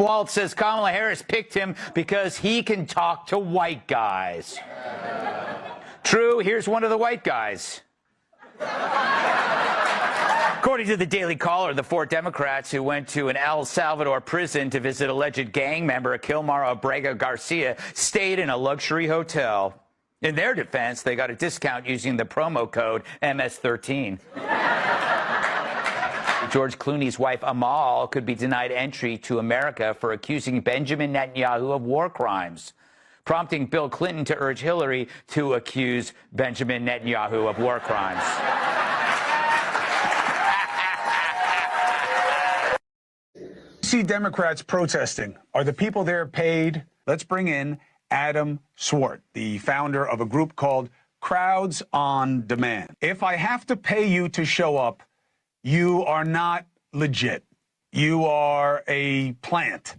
Walt says Kamala Harris picked him because he can talk to white guys. True, here's one of the white guys. According to the Daily Caller, the 4 Democrats who went to an El Salvador prison to visit alleged gang member Kilmar Abrega Garcia stayed in a luxury hotel. In their defense, they got a discount using the promo code MS13. George Clooney's wife, Amal, could be denied entry to America for accusing Benjamin Netanyahu of war crimes, prompting Bill Clinton to urge Hillary to accuse Benjamin Netanyahu of war crimes. See Democrats protesting. Are the people there paid? Let's bring in Adam Swart, the founder of a group called Crowds on Demand. If I have to pay you to show up, you are not legit. You are a plant.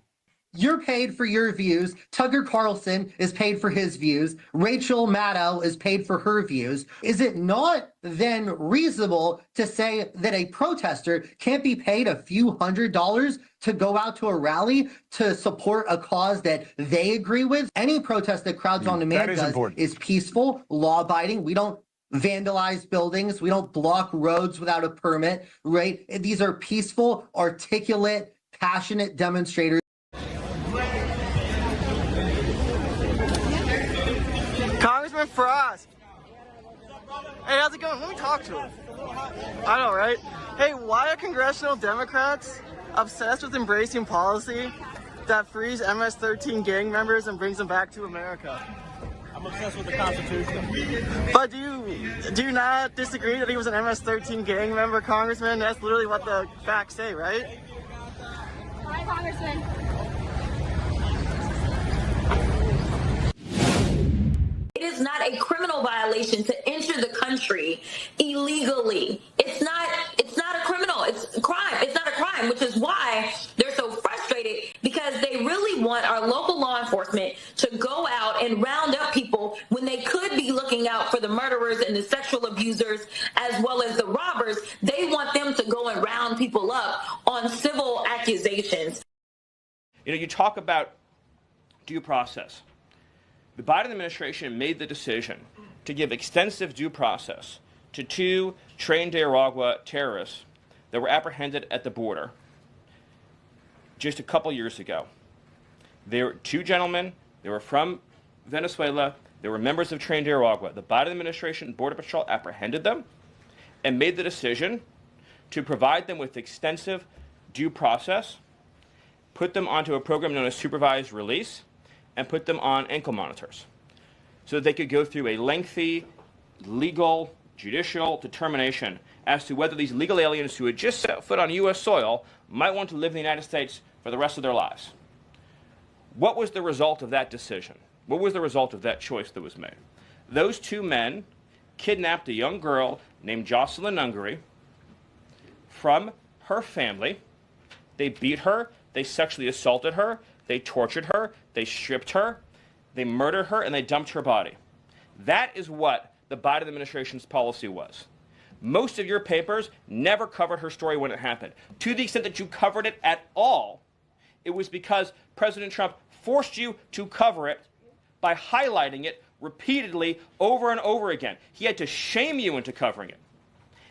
You're paid for your views. Tucker Carlson is paid for his views. Rachel Maddow is paid for her views. Is it not then reasonable to say that a protester can't be paid a few $100s to go out to a rally to support a cause that they agree with? Any protest that Crowds on Demand does is peaceful, law-abiding. We don't vandalize buildings. We don't block roads without a permit, right? These are peaceful, articulate, passionate demonstrators. Congressman Frost. Hey, how's it going? Let me talk to him. I know, right? Hey, why are congressional Democrats obsessed with embracing policy that frees MS-13 gang members and brings them back to America? I'm obsessed with the Constitution. But do you not disagree that he was an MS-13 gang member, Congressman? That's literally what the facts say, right? Hi, Congressman. It is not a criminal violation to enter the country illegally. It's not a criminal. It's a crime. It's not a crime, which is why they're so frustrated, because they really want our local law enforcement to go out and round up people when they could be looking out for the murderers and the sexual abusers as well as the robbers. They want them to go and round people up on civil accusations. You know, you talk about due process. The Biden administration made the decision to give extensive due process to 2 trained Nicaragua terrorists that were apprehended at the border just a couple years ago. They were 2 gentlemen. They were from Venezuela. They were members of trained Nicaragua. The Biden administration and Border Patrol apprehended them and made the decision to provide them with extensive due process, put them onto a program known as supervised release, and put them on ankle monitors so that they could go through a lengthy, legal, judicial determination as to whether these legal aliens who had just set foot on U.S. soil might want to live in the United States for the rest of their lives. What was the result of that decision? What was the result of that choice that was made? Those 2 men kidnapped a young girl named Jocelyn Ungary from her family. They beat her. They sexually assaulted her. They tortured her, they stripped her, they murdered her, and they dumped her body. That is what the Biden administration's policy was. Most of your papers never covered her story when it happened. To the extent that you covered it at all, it was because President Trump forced you to cover it by highlighting it repeatedly over and over again. He had to shame you into covering it.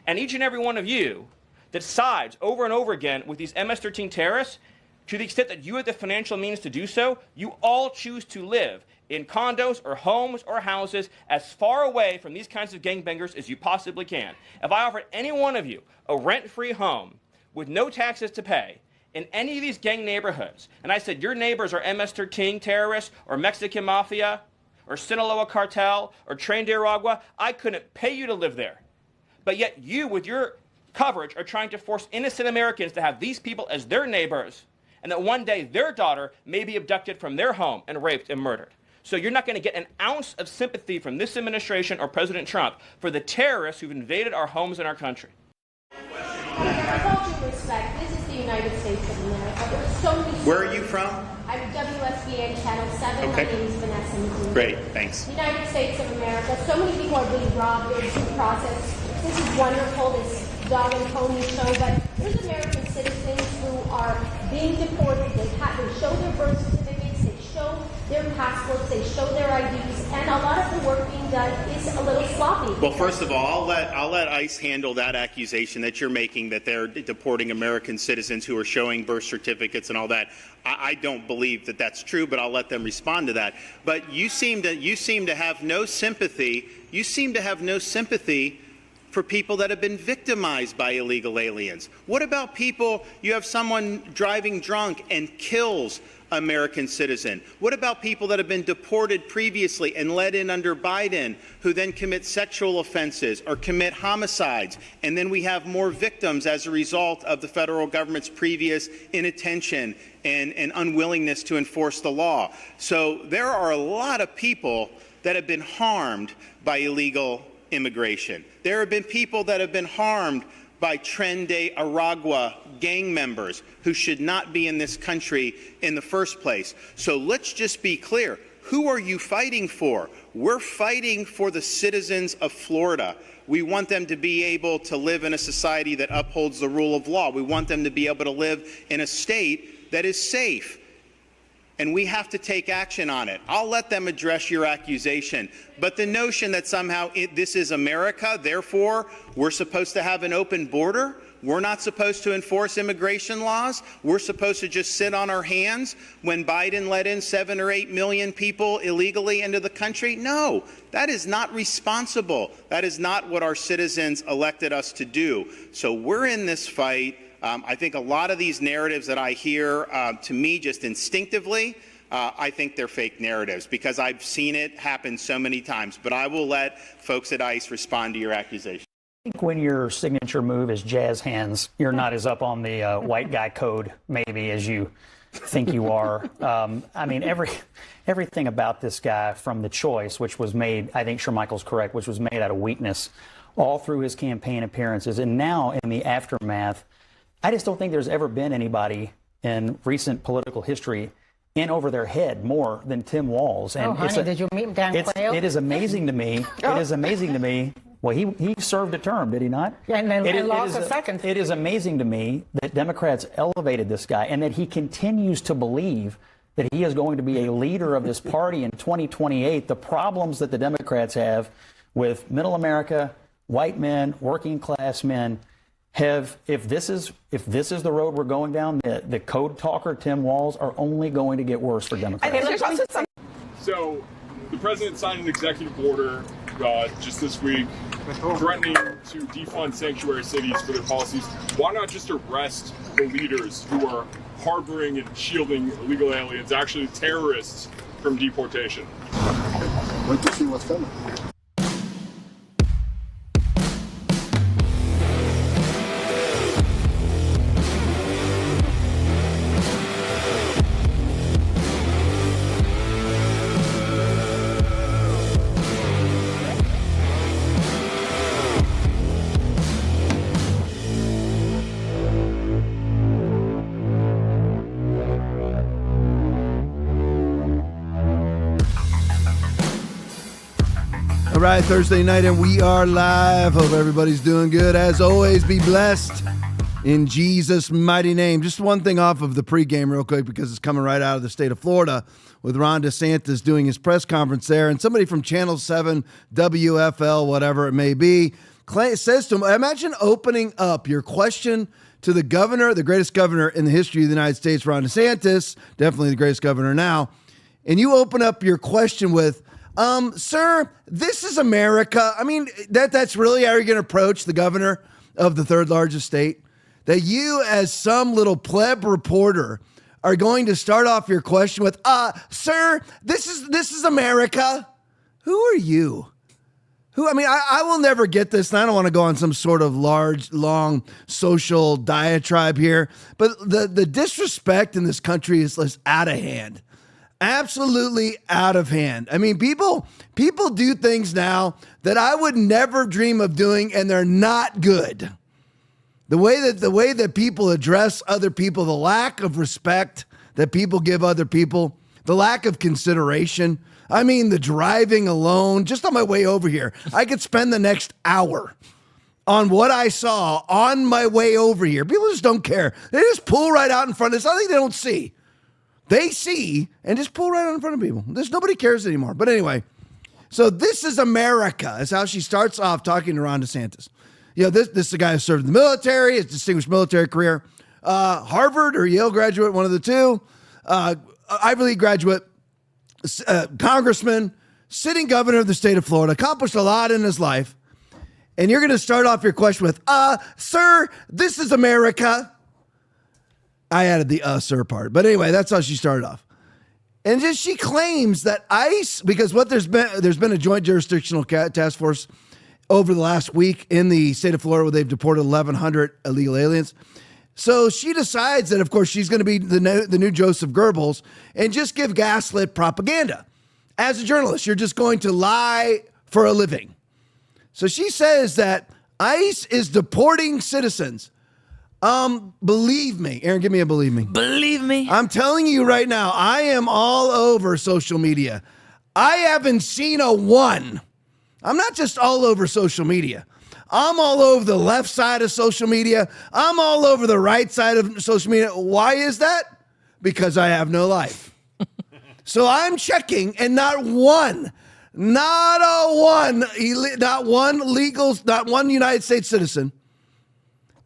And each and every one of you that sides over and over again with these MS-13 terrorists, to the extent that you have the financial means to do so, you all choose to live in condos or homes or houses as far away from these kinds of gangbangers as you possibly can. If I offered any one of you a rent-free home with no taxes to pay in any of these gang neighborhoods, and I said your neighbors are MS-13 terrorists or Mexican mafia or Sinaloa cartel or trained Nicaragua, I couldn't pay you to live there. But yet you, with your coverage, are trying to force innocent Americans to have these people as their neighbors, and that one day their daughter may be abducted from their home and raped and murdered. So you're not going to get an ounce of sympathy from this administration or President Trump for the terrorists who've invaded our homes and our country. With all due respect, this is the United States of America. There's so many. Where are you from? I'm WSBN Channel 7. Okay. My name is Vanessa McCool. Great, thanks. United States of America. So many people are being robbed in due process. This is wonderful, this dog and pony show, but there's American citizens who are being deported. They show their birth certificates, they show their passports, they show their IDs, and a lot of the work being done is a little sloppy. Well, first of all, I'll let ICE handle that accusation that you're making, that they're deporting American citizens who are showing birth certificates and all that. I don't believe that that's true, but I'll let them respond to that. But you seem to have no sympathy. You seem to have no sympathy for people that have been victimized by illegal aliens. What about people, you have someone driving drunk and kills American citizen? What about people that have been deported previously and let in under Biden, who then commit sexual offenses or commit homicides? And then we have more victims as a result of the federal government's previous inattention and unwillingness to enforce the law. So there are a lot of people that have been harmed by illegal immigration. There have been people that have been harmed by Tren de Aragua gang members who should not be in this country in the first place. So let's just be clear. Who are you fighting for? We're fighting for the citizens of Florida. We want them to be able to live in a society that upholds the rule of law. We want them to be able to live in a state that is safe. And we have to take action on it. I'll let them address your accusation. But the notion that somehow this is America, therefore we're supposed to have an open border, we're not supposed to enforce immigration laws, we're supposed to just sit on our hands when Biden let in 7 or 8 million people illegally into the country? No, that is not responsible. That is not what our citizens elected us to do. So we're in this fight. I think a lot of these narratives that I hear, to me, just instinctively, I think they're fake narratives because I've seen it happen so many times. But I will let folks at ICE respond to your accusation. I think when your signature move is jazz hands, you're not as up on the white guy code, maybe, as you think you are. I mean, everything about this guy, from the choice, which was made, I think Shermichael's correct, which was made out of weakness all through his campaign appearances, and now in the aftermath, I just don't think there's ever been anybody in recent political history in over their head more than Tim Walz. And did you meet him down Quail? It is amazing to me. It is amazing to me. Well, he served a term, did he not? Yeah, and then lost a second. It is amazing to me that Democrats elevated this guy and that he continues to believe that he is going to be a leader of this party in 2028. The problems that the Democrats have with middle America, white men, working class men, if this is the road we're going down, the code talker Tim Walz are only going to get worse for Democrats. So the president signed an executive order just this week threatening to defund sanctuary cities for their policies. Why not just arrest the leaders who are harboring and shielding illegal aliens, actually terrorists, from deportation? Wait to see what's coming. All right, Thursday night, and we are live. Hope everybody's doing good. As always, be blessed in Jesus' mighty name. Just one thing off of the pregame real quick, because it's coming right out of the state of Florida with Ron DeSantis doing his press conference there. And somebody from Channel 7, WFL, whatever it may be, says to him, imagine opening up your question to the governor, the greatest governor in the history of the United States, Ron DeSantis, definitely the greatest governor now. And you open up your question with, sir, this is America. I mean, that's really how you're going to approach the governor of the third largest state? That you, as some little pleb reporter, are going to start off your question with, sir, this is America. Who are you? I mean, I will never get this, and I don't want to go on some sort of large, long social diatribe here, but the disrespect in this country is out of hand. Absolutely out of hand. I mean, people do things now that I would never dream of doing, and they're not good. The way that people address other people, the lack of respect that people give other people, the lack of consideration. I mean, the driving alone, just on my way over here, I could spend the next hour on what I saw on my way over here. People just don't care. They just pull right out in front of us. I think they don't see. They see and just pull right out in front of people. Nobody cares anymore. But anyway, so this is America, is how she starts off talking to Ron DeSantis. This is a guy who served in the military, his distinguished military career. Harvard or Yale graduate, one of the two. Ivy League graduate, congressman, sitting governor of the state of Florida, accomplished a lot in his life. And you're going to start off your question with, sir, this is America. I added the sir part. But anyway, that's how she started off. And just she claims that ICE, because there's been a joint jurisdictional task force over the last week in the state of Florida where they've deported 1,100 illegal aliens. So she decides that, of course, she's going to be the new Joseph Goebbels and just give gaslit propaganda. As a journalist, you're just going to lie for a living. So she says that ICE is deporting citizens. Believe me. Aaron, give me a believe me. Believe me. I'm telling you right now, I am all over social media. I haven't seen a one. I'm not just all over social media. I'm all over the left side of social media. I'm all over the right side of social media. Why is that? Because I have no life. So I'm checking, and not one United States citizen,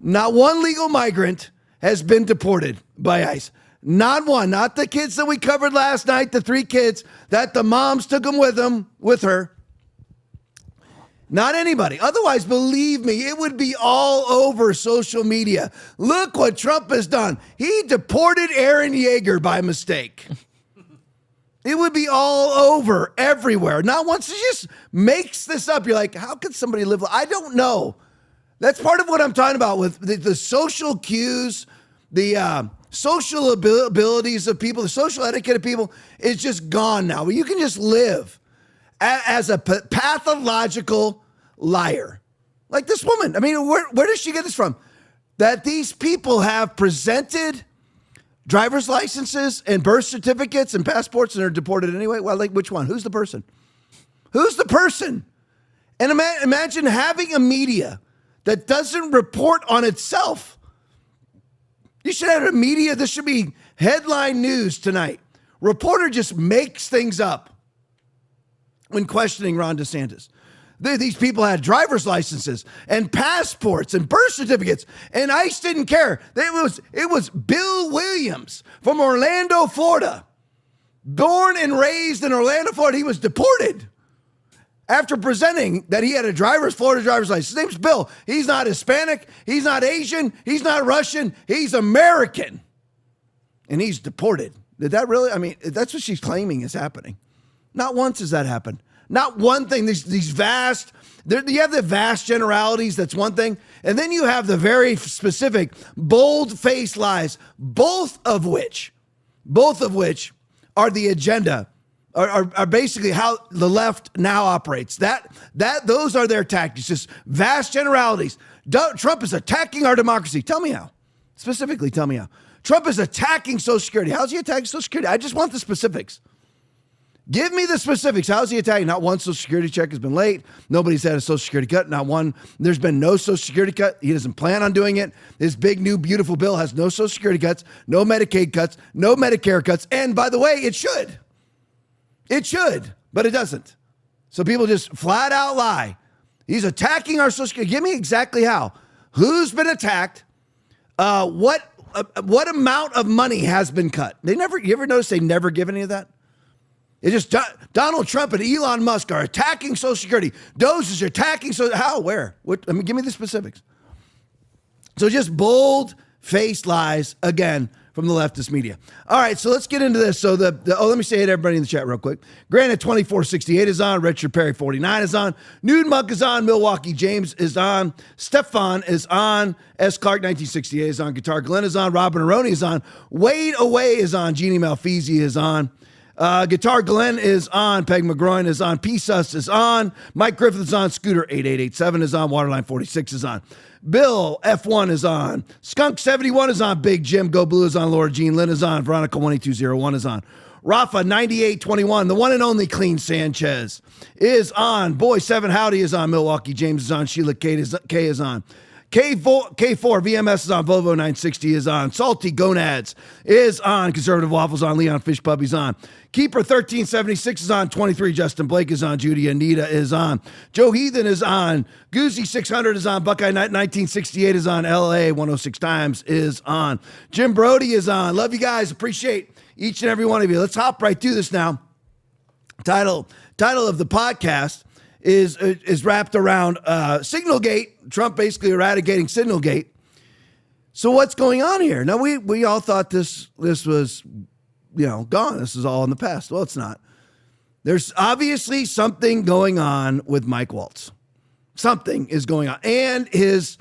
not one legal migrant has been deported by ICE. Not one. Not the kids that we covered last night, the 3 kids that the moms took them with her. Not anybody. Otherwise, believe me, it would be all over social media. Look what Trump has done. He deported Aaron Yeager by mistake. It would be all over everywhere. Not once. He just makes this up. You're like, how could somebody live? I don't know. That's part of what I'm talking about with the social cues, the social abilities of people, the social etiquette of people is just gone now. You can just live as a pathological liar. Like this woman. I mean, where does she get this from? That these people have presented driver's licenses and birth certificates and passports and are deported anyway? Well, like which one? Who's the person? Who's the person? And imagine having a media that doesn't report on itself. You should have a media. This should be headline news tonight. Reporter just makes things up when questioning Ron DeSantis. These people had driver's licenses and passports and birth certificates, and ICE didn't care. It was Bill Williams from Orlando, Florida. Born and raised in Orlando, Florida. He was deported after presenting that he had a Florida driver's license. His name's Bill. He's not Hispanic. He's not Asian. He's not Russian. He's American. And he's deported. Did that really? I mean, that's what she's claiming is happening. Not once has that happened. Not one thing. These vast, you have the vast generalities, that's one thing. And then you have the very specific, bold-faced lies, both of which are the agenda, are basically how the left now operates. Those are their tactics, just vast generalities. Trump is attacking our democracy. Tell me how. Specifically, tell me how. Trump is attacking Social Security. How's he attacking Social Security? I just want the specifics. Give me the specifics. How's he attacking? Not one Social Security check has been late. Nobody's had a Social Security cut. Not one. There's been no Social Security cut. He doesn't plan on doing it. This big, new, beautiful bill has no Social Security cuts, no Medicaid cuts, no Medicare cuts. And by the way, it should. It should, but it doesn't. So people just flat out lie. He's attacking our Social Security. Give me exactly how. Who's been attacked? What amount of money has been cut? You ever notice they never give any of that? It's just Donald Trump and Elon Musk are attacking Social Security. Doge is attacking. So how? Where? What? I mean, give me the specifics. So just bold-faced lies again from the leftist media. All right, so let's get into this. So let me say it to everybody in the chat real quick. Granted 2468 is on. Richard Perry 49 is on. Nude Monk is on. Milwaukee James is on. Stefan is on. S. Clark 1968 is on. Guitar Glenn is on. Robin Aroni is on. Wade Away is on. Jeannie Malfeasy is on. Guitar Glenn is on. Peg McGroin is on. P-Sus is on. Mike Griffith is on. Scooter 8887 is on. Waterline 46 is on. Bill F1 is on. Skunk 71 is on. Big Jim Go Blue is on. Laura Jean Lynn is on. Veronica 18201 is on. Rafa 9821, the one and only Clean Sanchez is on. Boy 7 Howdy is on. Milwaukee James is on. Sheila K is on. K4 VMS is on. Volvo 960 is on. Salty Gonads is on. Conservative Waffles on. Leon Fish Puppies on. Keeper 1376 is on. 23 Justin Blake is on. Judy Anita is on. Joe Heathen is on. Goozy 600 is on. Buckeye Knight 1968 is on. LA 106 Times is on. Jim Brody is on. Love you guys. Appreciate each and every one of you. Let's hop right through this now. Title of the podcast is wrapped around Signalgate. Trump basically eradicating Signalgate. So what's going on here? Now we all thought this was gone. This is all in the past. Well, it's not. There's obviously something going on with Mike Waltz. Something is going on, and his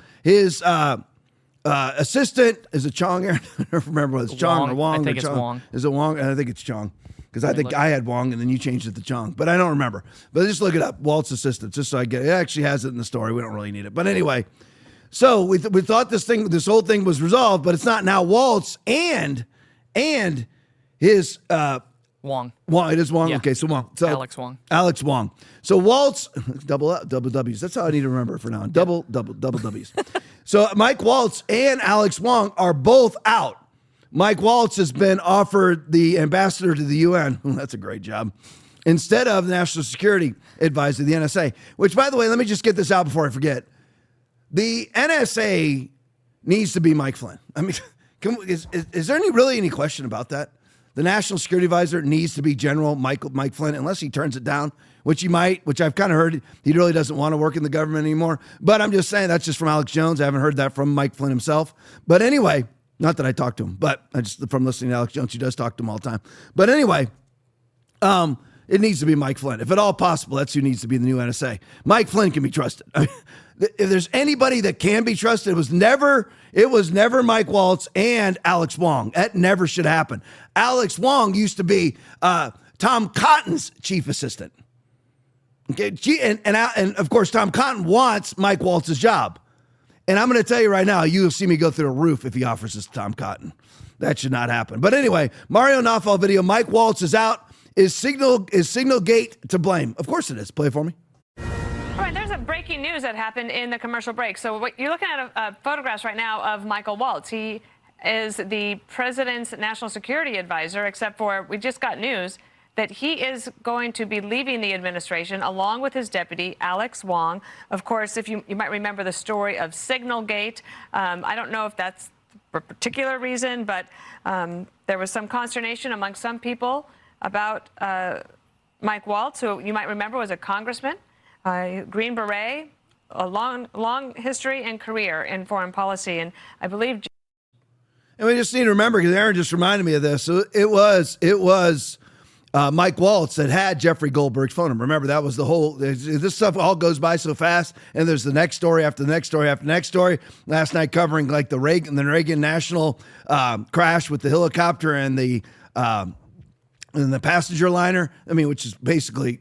assistant is it Chong? I don't remember whether it's Chong or Wong. I think or it's Chong. Wong. Is it Wong? I think it's Chong. Because I think I had Wong and then you changed it to Chong. But I don't remember. But just look it up. Walt's assistant, just so I get it. It actually has it in the story. We don't really need it. But anyway, so we thought this whole thing was resolved, but it's not now. Waltz and his Wong. It is Wong? Yeah. Okay, so Wong. So Alex Wong. So Waltz, double W's. That's how I need to remember it for now. Double W's. So Mike Waltz and Alex Wong are both out. Mike Waltz has been offered the ambassador to the UN. That's a great job. Instead of the National Security Advisor, the NSA, which, by the way, let me just get this out before I forget. The NSA needs to be Mike Flynn. I mean, is there really any question about that? The National Security Advisor needs to be General Mike Flynn, unless he turns it down, which he might, which I've kind of heard he really doesn't want to work in the government anymore. But I'm just saying that's just from Alex Jones. I haven't heard that from Mike Flynn himself. But anyway, not that I talked to him, but I just from listening to Alex Jones, he does talk to him all the time. But anyway, it needs to be Mike Flynn. If at all possible, that's who needs to be the new NSA. Mike Flynn can be trusted. I mean, if there's anybody that can be trusted, it was never Mike Waltz and Alex Wong. That never should happen. Alex Wong used to be Tom Cotton's chief assistant. Okay, and of course, Tom Cotton wants Mike Waltz's job. And I'm going to tell you right now, you'll see me go through the roof if he offers this to Tom Cotton. That should not happen. But anyway, Mario Nawfal video. Mike Waltz is out. Is Signalgate to blame? Of course it is. Play it for me. All right, there's a breaking news that happened in the commercial break. So what you're looking at photographs right now of Michael Waltz. He is the president's national security advisor, except for we just got news that he is going to be leaving the administration along with his deputy, Alex Wong. Of course, if you might remember the story of Signalgate. I don't know if that's for a particular reason, but there was some consternation among some people about Mike Waltz, who you might remember was a congressman, Green Beret, a long history and career in foreign policy. And I believe... And we just need to remember, because Aaron just reminded me of this. So it was Mike Waltz that had Jeffrey Goldberg's phone number. Remember, that was the whole, this stuff all goes by so fast, and there's the next story after the next story after the next story. Last night covering like the Reagan National crash with the helicopter and the passenger liner. I mean, which is basically,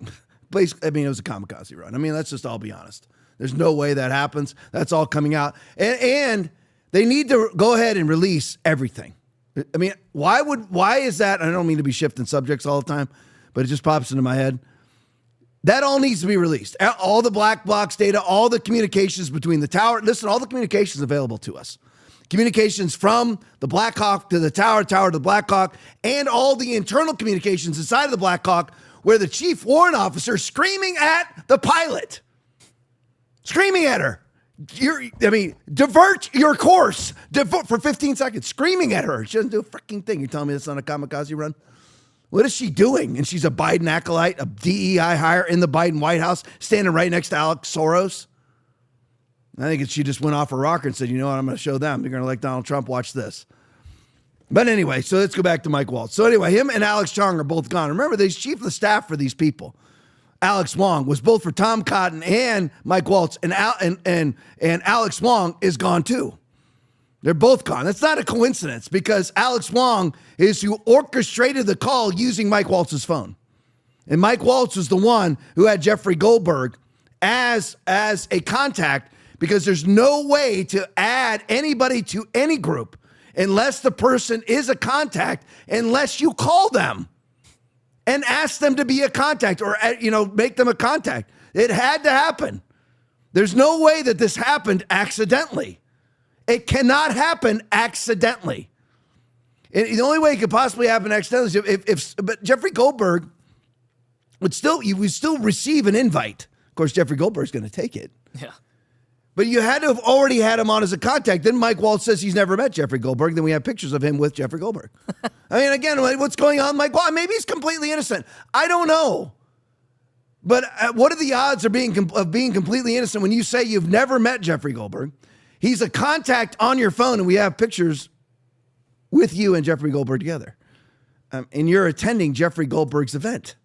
it was a kamikaze run. I mean, let's just all be honest. There's no way that happens. That's all coming out. And they need to go ahead and release everything. I mean, why is that? I don't mean to be shifting subjects all the time, but it just pops into my head. That all needs to be released. All the black box data, all the communications between the tower. Listen, all the communications available to us. Communications from the Black Hawk to the tower to the Black Hawk, and all the internal communications inside of the Black Hawk where the chief warrant officer is screaming at the pilot. Screaming at her. Divert your course for 15 seconds, screaming at her. She doesn't do a freaking thing. You're telling me it's not a kamikaze run? What is she doing? And she's a Biden acolyte, a DEI hire in the Biden White House, standing right next to Alex Soros. I think she just went off her rocker and said, you know what, I'm going to show them. You're going to like Donald Trump. Watch this. But anyway, so let's go back to Mike Waltz. So anyway, him and Alex Chong are both gone. Remember, he's chief of staff for these people. Alex Wong was both for Tom Cotton and Mike Waltz, and Alex Wong is gone too. They're both gone. That's not a coincidence, because Alex Wong is who orchestrated the call using Mike Waltz's phone. And Mike Waltz was the one who had Jeffrey Goldberg as a contact, because there's no way to add anybody to any group unless the person is a contact, unless you call them. and ask them to be a contact or, make them a contact. It had to happen. There's no way that this happened accidentally. It cannot happen accidentally. The only way it could possibly happen accidentally is but Jeffrey Goldberg would still receive an invite. Of course, Jeffrey Goldberg's going to take it. Yeah. But you had to have already had him on as a contact. Then Mike Waltz says he's never met Jeffrey Goldberg. Then we have pictures of him with Jeffrey Goldberg. I mean, again, what's going on? Mike Waltz, maybe he's completely innocent. I don't know. But what are the odds of being completely innocent when you say you've never met Jeffrey Goldberg? He's a contact on your phone, and we have pictures with you and Jeffrey Goldberg together. And you're attending Jeffrey Goldberg's event.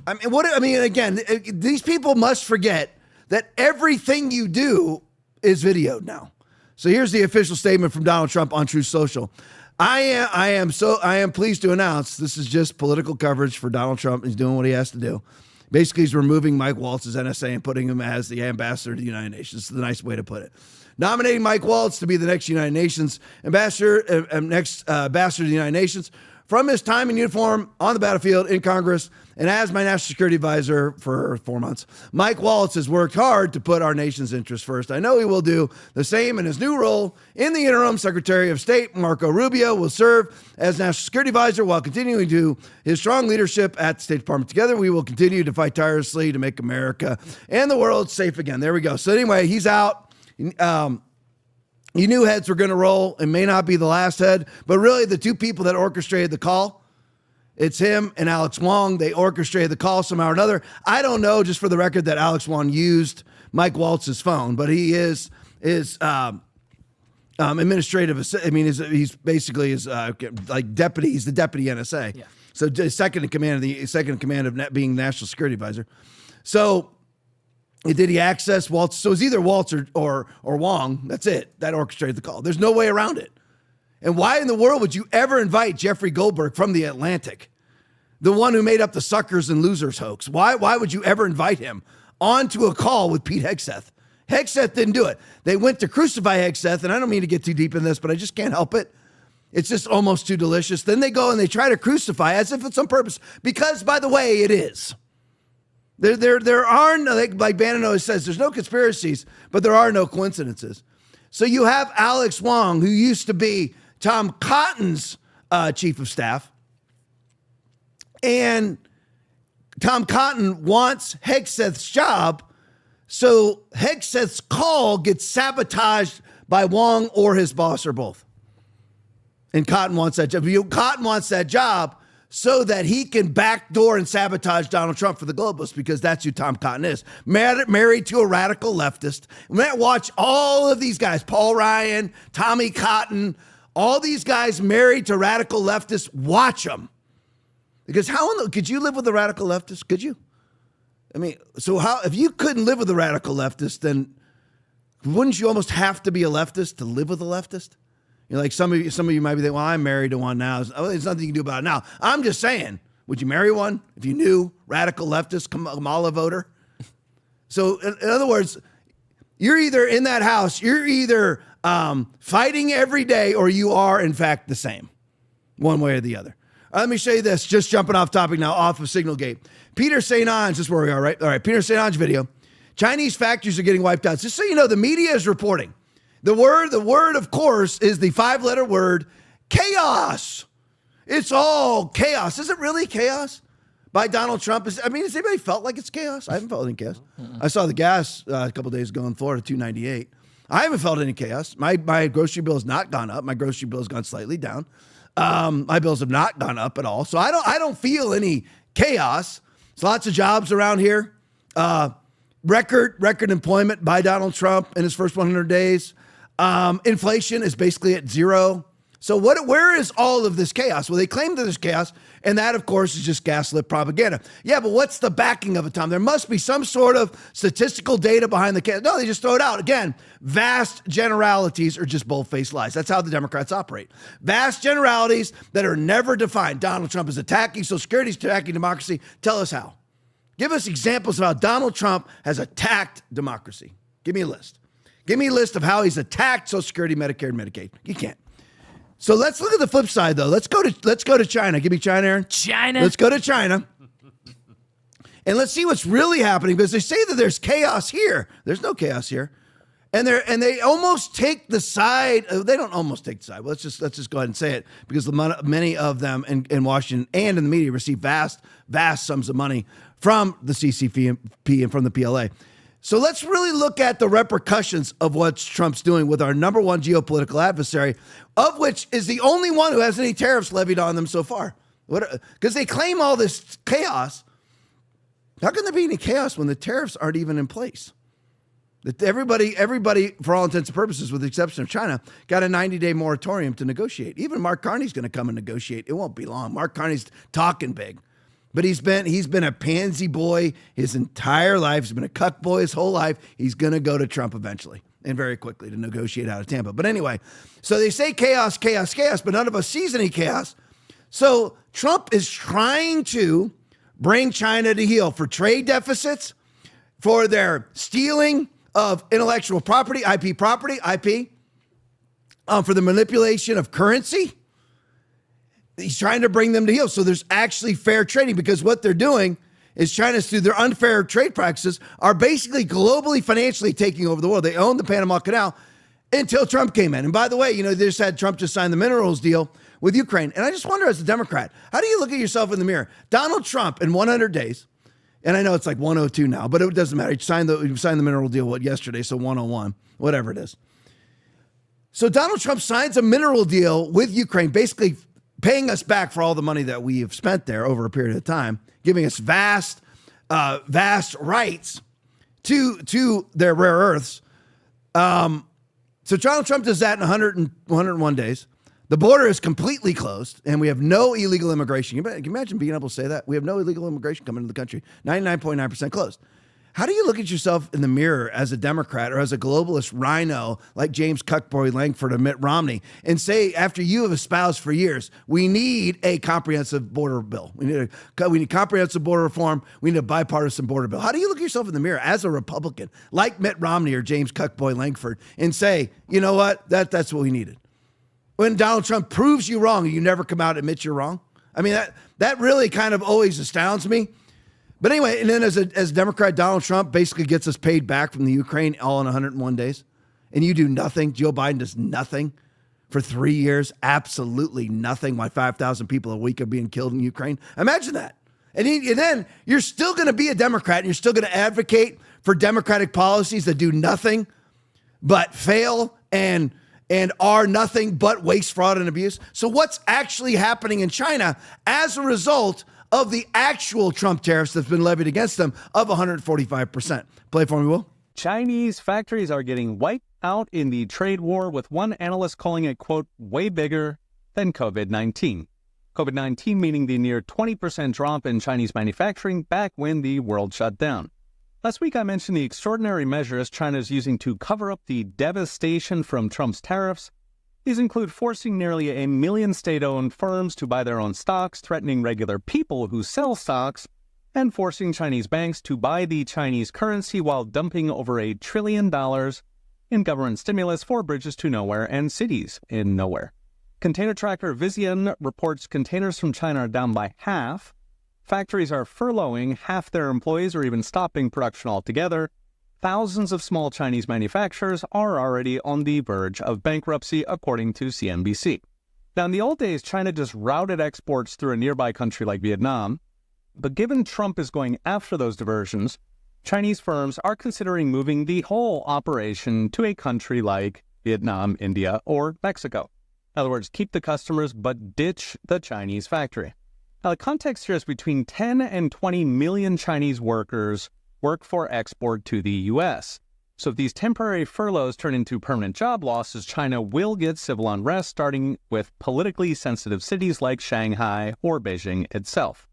Again, these people must forget that everything you do is videoed now. So here's the official statement from Donald Trump on Truth Social. I am pleased to announce this is just political coverage for Donald Trump. He's doing what he has to do. Basically, he's removing Mike Waltz's NSA and putting him as the ambassador to the United Nations. This is the nice way to put it. Nominating Mike Waltz to be the next United Nations ambassador, ambassador to the United Nations from his time in uniform on the battlefield in Congress and as my national security advisor for 4 months. Mike Waltz has worked hard to put our nation's interests first. I know he will do the same in his new role in the interim. Secretary of State Marco Rubio will serve as national security advisor while continuing to his strong leadership at the State Department. Together, we will continue to fight tirelessly to make America and the world safe again. There we go. So anyway, he's out. You knew heads were going to roll. It may not be the last head, but really the two people that orchestrated the call, it's him and Alex Wong. They orchestrated the call somehow or another. I don't know, just for the record, that Alex Wong used Mike Waltz's phone, but he is administrative. He's basically like deputy. He's the deputy NSA. Yeah. So second in command of being national security advisor. So. Did he access Waltz? So it's either Waltz or Wong. That's it. That orchestrated the call. There's no way around it. And why in the world would you ever invite Jeffrey Goldberg from The Atlantic, the one who made up the suckers and losers hoax? Why would you ever invite him onto a call with Pete Hegseth? Hegseth didn't do it. They went to crucify Hegseth, and I don't mean to get too deep in this, but I just can't help it. It's just almost too delicious. Then they go and they try to crucify as if it's on purpose, because, by the way, it is. There are no, like Bannon always says, there's no conspiracies, but there are no coincidences. So you have Alex Wong, who used to be Tom Cotton's chief of staff, and Tom Cotton wants Hegseth's job, so Hegseth's call gets sabotaged by Wong or his boss or both. And Cotton wants that job. Cotton wants that job so that he can backdoor and sabotage Donald Trump for the globalists, because that's who Tom Cotton is. Married to a radical leftist. Watch all of these guys, Paul Ryan, Tommy Cotton, all these guys married to radical leftists. Watch them. Because could you live with a radical leftist? Could you? I mean, if you couldn't live with a radical leftist, then wouldn't you almost have to be a leftist to live with a leftist? Like some of you might be thinking, well, I'm married to one now. There's nothing you can do about it now. I'm just saying, would you marry one if you knew radical leftist Kamala voter? So in other words, you're either in that house, you're either fighting every day, or you are in fact the same, one way or the other. Let me show you this, just jumping off topic now, off of Signalgate. Peter St. Onge, this is where we are, right? All right, Peter St. Onge video. Chinese factories are getting wiped out. Just so you know, the media is reporting. The word, of course, is the 5-letter word chaos. It's all chaos. Is it really chaos by Donald Trump? Has anybody felt like it's chaos? I haven't felt any chaos. I saw the gas a couple days ago in Florida, $2.98. I haven't felt any chaos. My grocery bill has not gone up. My grocery bill has gone slightly down. My bills have not gone up at all. So I don't feel any chaos. There's lots of jobs around here. Record employment by Donald Trump in his first 100 days. Inflation is basically at zero. So where is all of this chaos? Well, they claim that there's chaos, and that, of course, is just gaslit propaganda. Yeah, but what's the backing of it, Tom? There must be some sort of statistical data behind the chaos. No, they just throw it out. Again, vast generalities are just bold-faced lies. That's how the Democrats operate. Vast generalities that are never defined. Donald Trump is attacking Social Security, he's attacking democracy. Tell us how. Give us examples of how Donald Trump has attacked democracy. Give me a list. Give me a list of how he's attacked Social Security, Medicare, and Medicaid. You can't. So let's look at the flip side, though. Let's go to China. Give me China, Aaron. China. Let's go to China. And let's see what's really happening, because they say that there's chaos here. There's no chaos here. And they almost take the side. They don't almost take the side. Well, let's just go ahead and say it, because many of them in Washington and in the media receive vast sums of money from the CCP and from the PLA. So let's really look at the repercussions of what Trump's doing with our number one geopolitical adversary, of which is the only one who has any tariffs levied on them so far. Because they claim all this chaos. How can there be any chaos when the tariffs aren't even in place? That everybody, for all intents and purposes, with the exception of China, got a 90-day moratorium to negotiate. Even Mark Carney's going to come and negotiate. It won't be long. Mark Carney's talking big. But he's been a pansy boy his entire life. He's been a cuck boy his whole life. He's going to go to Trump eventually, and very quickly, to negotiate out of Tampa. But anyway, so they say chaos, chaos, chaos, but none of us sees any chaos. So Trump is trying to bring China to heel for trade deficits, for their stealing of intellectual property, IP, for the manipulation of currency. He's trying to bring them to heel. So there's actually fair trading, because what they're doing is China's, through their unfair trade practices, are basically globally financially taking over the world. They own the Panama Canal until Trump came in. And by the way, they just had Trump just sign the minerals deal with Ukraine. And I just wonder, as a Democrat, how do you look at yourself in the mirror? Donald Trump, in 100 days, and I know it's like 102 now, but it doesn't matter. He signed the mineral deal, yesterday, so 101, whatever it is. So Donald Trump signs a mineral deal with Ukraine, basically paying us back for all the money that we have spent there over a period of time, giving us vast rights to their rare earths. So Donald Trump does that in 101 days. The border is completely closed, and we have no illegal immigration. Can you imagine being able to say that? We have no illegal immigration coming into the country. 99.9% closed. How do you look at yourself in the mirror as a Democrat or as a globalist rhino like James Cuckboy Langford or Mitt Romney and say, after you have espoused for years, we need a comprehensive border bill. We need comprehensive border reform. We need a bipartisan border bill. How do you look at yourself in the mirror as a Republican like Mitt Romney or James Cuckboy Langford and say, you know what, that's what we needed? When Donald Trump proves you wrong and you never come out and admit you're wrong. I mean, that really kind of always astounds me. But anyway, and then as Democrat, Donald Trump basically gets us paid back from the Ukraine all in 101 days. And you do nothing. Joe Biden does nothing for 3 years. Absolutely nothing. Why 5,000 people a week are being killed in Ukraine. Imagine that. And then you're still going to be a Democrat, and you're still going to advocate for Democratic policies that do nothing but fail and are nothing but waste, fraud, and abuse. So what's actually happening in China as a result of the actual Trump tariffs that's been levied against them of 145%? Play for me, Will. Chinese factories are getting wiped out in the trade war, with one analyst calling it, quote, way bigger than COVID-19. COVID-19 meaning the near 20% drop in Chinese manufacturing back when the world shut down. Last week, I mentioned the extraordinary measures China is using to cover up the devastation from Trump's tariffs. These include forcing nearly 1 million state-owned firms to buy their own stocks, threatening regular people who sell stocks, and forcing Chinese banks to buy the Chinese currency while dumping over $1 trillion in government stimulus for bridges to nowhere and cities in nowhere. Container tracker Vizion reports containers from China are down by half. Factories are furloughing half their employees or even stopping production altogether. Thousands of small Chinese manufacturers are already on the verge of bankruptcy, according to CNBC. Now, in the old days, China just routed exports through a nearby country like Vietnam. But given Trump is going after those diversions, Chinese firms are considering moving the whole operation to a country like Vietnam, India, or Mexico. In other words, keep the customers but ditch the Chinese factory. Now, the context here is between 10 and 20 million Chinese workers work for export to the U.S. So if these temporary furloughs turn into permanent job losses, China will get civil unrest, starting with politically sensitive cities like Shanghai or Beijing itself.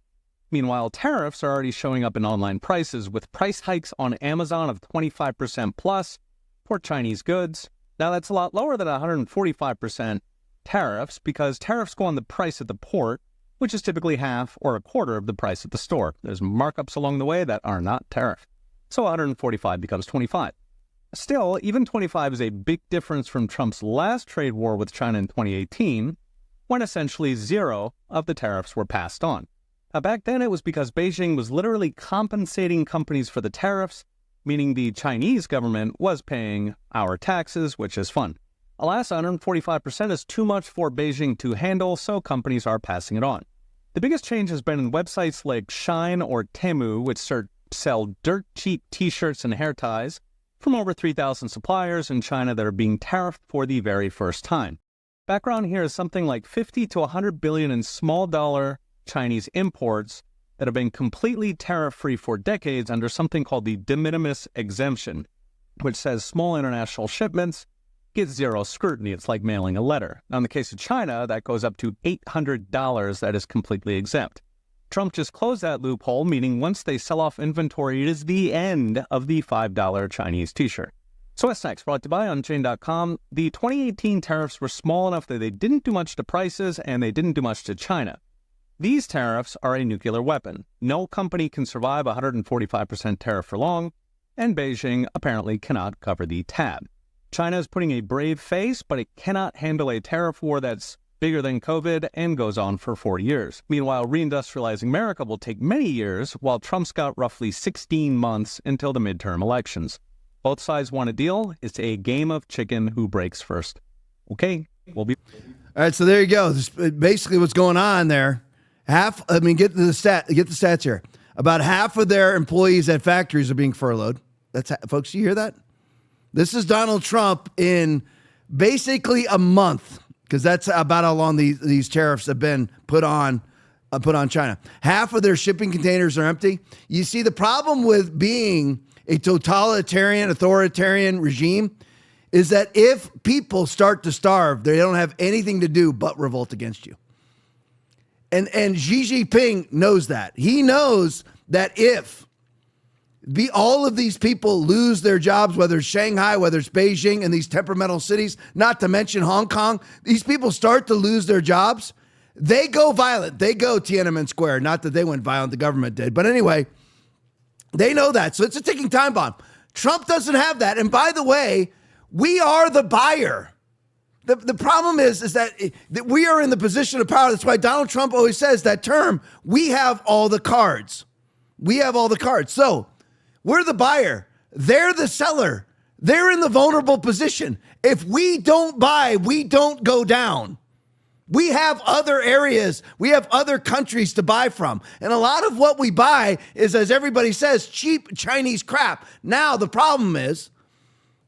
Meanwhile, tariffs are already showing up in online prices, with price hikes on Amazon of 25% plus for Chinese goods. Now, that's a lot lower than 145% tariffs, because tariffs go on the price at the port, which is typically half or a quarter of the price at the store. There's markups along the way that are not tariff. So 145 becomes 25. Still, even 25 is a big difference from Trump's last trade war with China in 2018, when essentially zero of the tariffs were passed on. Now, back then, it was because Beijing was literally compensating companies for the tariffs, meaning the Chinese government was paying our taxes, which is fun. Alas, 145% is too much for Beijing to handle, so companies are passing it on. The biggest change has been in websites like Shine or Temu, which sell dirt cheap t-shirts and hair ties from over 3,000 suppliers in China that are being tariffed for the very first time. Background here is something like 50 to 100 billion in small dollar Chinese imports that have been completely tariff-free for decades under something called the de minimis exemption, which says small international shipments get zero scrutiny. It's like mailing a letter. Now, in the case of China, that goes up to $800 that is completely exempt. Trump just closed that loophole, meaning once they sell off inventory, it is the end of the $5 Chinese t-shirt. So what's next? Brought to you by Unchained.com. The 2018 tariffs were small enough that they didn't do much to prices and they didn't do much to China. These tariffs are a nuclear weapon. No company can survive a 145% tariff for long, and Beijing apparently cannot cover the tab. China is putting a brave face, but it cannot handle a tariff war that's bigger than COVID and goes on for 4 years. Meanwhile, reindustrializing America will take many years, while Trump's got roughly 16 months until the midterm elections. Both sides want a deal. It's a game of chicken who breaks first. Okay, we'll be... All right, so there you go. This is basically what's going on there. Get the stats here. About half of their employees at factories are being furloughed. Folks, you hear that? This is Donald Trump in basically a month, because that's about how long these tariffs have been put on China. Half of their shipping containers are empty. You see, the problem with being a totalitarian, authoritarian regime is that if people start to starve, they don't have anything to do but revolt against you. And Xi Jinping knows that. He knows that if all of these people lose their jobs, whether it's Shanghai, whether it's Beijing and these temperamental cities, not to mention Hong Kong, these people start to lose their jobs, they go violent. They go Tiananmen Square. Not that they went violent, the government did. But anyway, they know that. So it's a ticking time bomb. Trump doesn't have that. And by the way, we are the buyer. The problem is that we are in the position of power. That's why Donald Trump always says that term, we have all the cards. We have all the cards. So we're the buyer. They're the seller. They're in the vulnerable position. If we don't buy, we don't go down. We have other areas. We have other countries to buy from. And a lot of what we buy is, as everybody says, cheap Chinese crap. Now, the problem is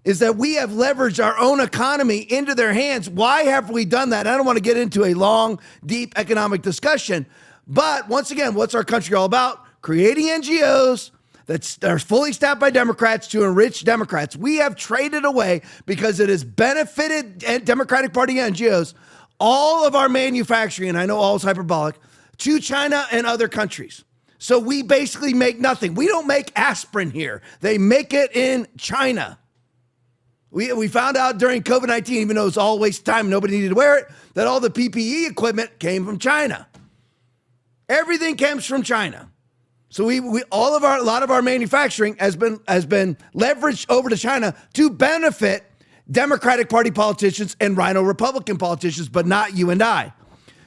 that we have leveraged our own economy into their hands. Why have we done that? I don't want to get into a long, deep economic discussion. But once again, what's our country all about? Creating NGOs that are fully staffed by Democrats to enrich Democrats. We have traded away, because it has benefited Democratic Party NGOs, all of our manufacturing, and I know all is hyperbolic, to China and other countries. So we basically make nothing. We don't make aspirin here. They make it in China. We found out during COVID-19, even though it was all a waste of time, nobody needed to wear it, that all the PPE equipment came from China. Everything comes from China. So a lot of our manufacturing has been leveraged over to China to benefit Democratic Party politicians and Rhino Republican politicians, but not you and I.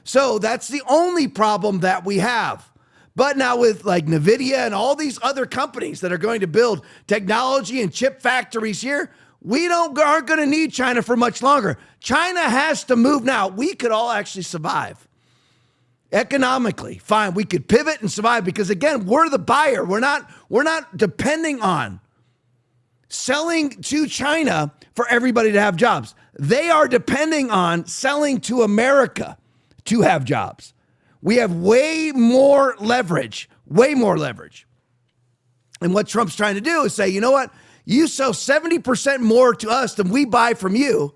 So that's the only problem that we have. But now with like NVIDIA and all these other companies that are going to build technology and chip factories here, we aren't going to need China for much longer. China has to move now. We could all actually survive. Economically, fine, we could pivot and survive because, again, we're the buyer. We're not depending on selling to China for everybody to have jobs. They are depending on selling to America to have jobs. We have way more leverage. And what Trump's trying to do is say, you know what? You sell 70% more to us than we buy from you.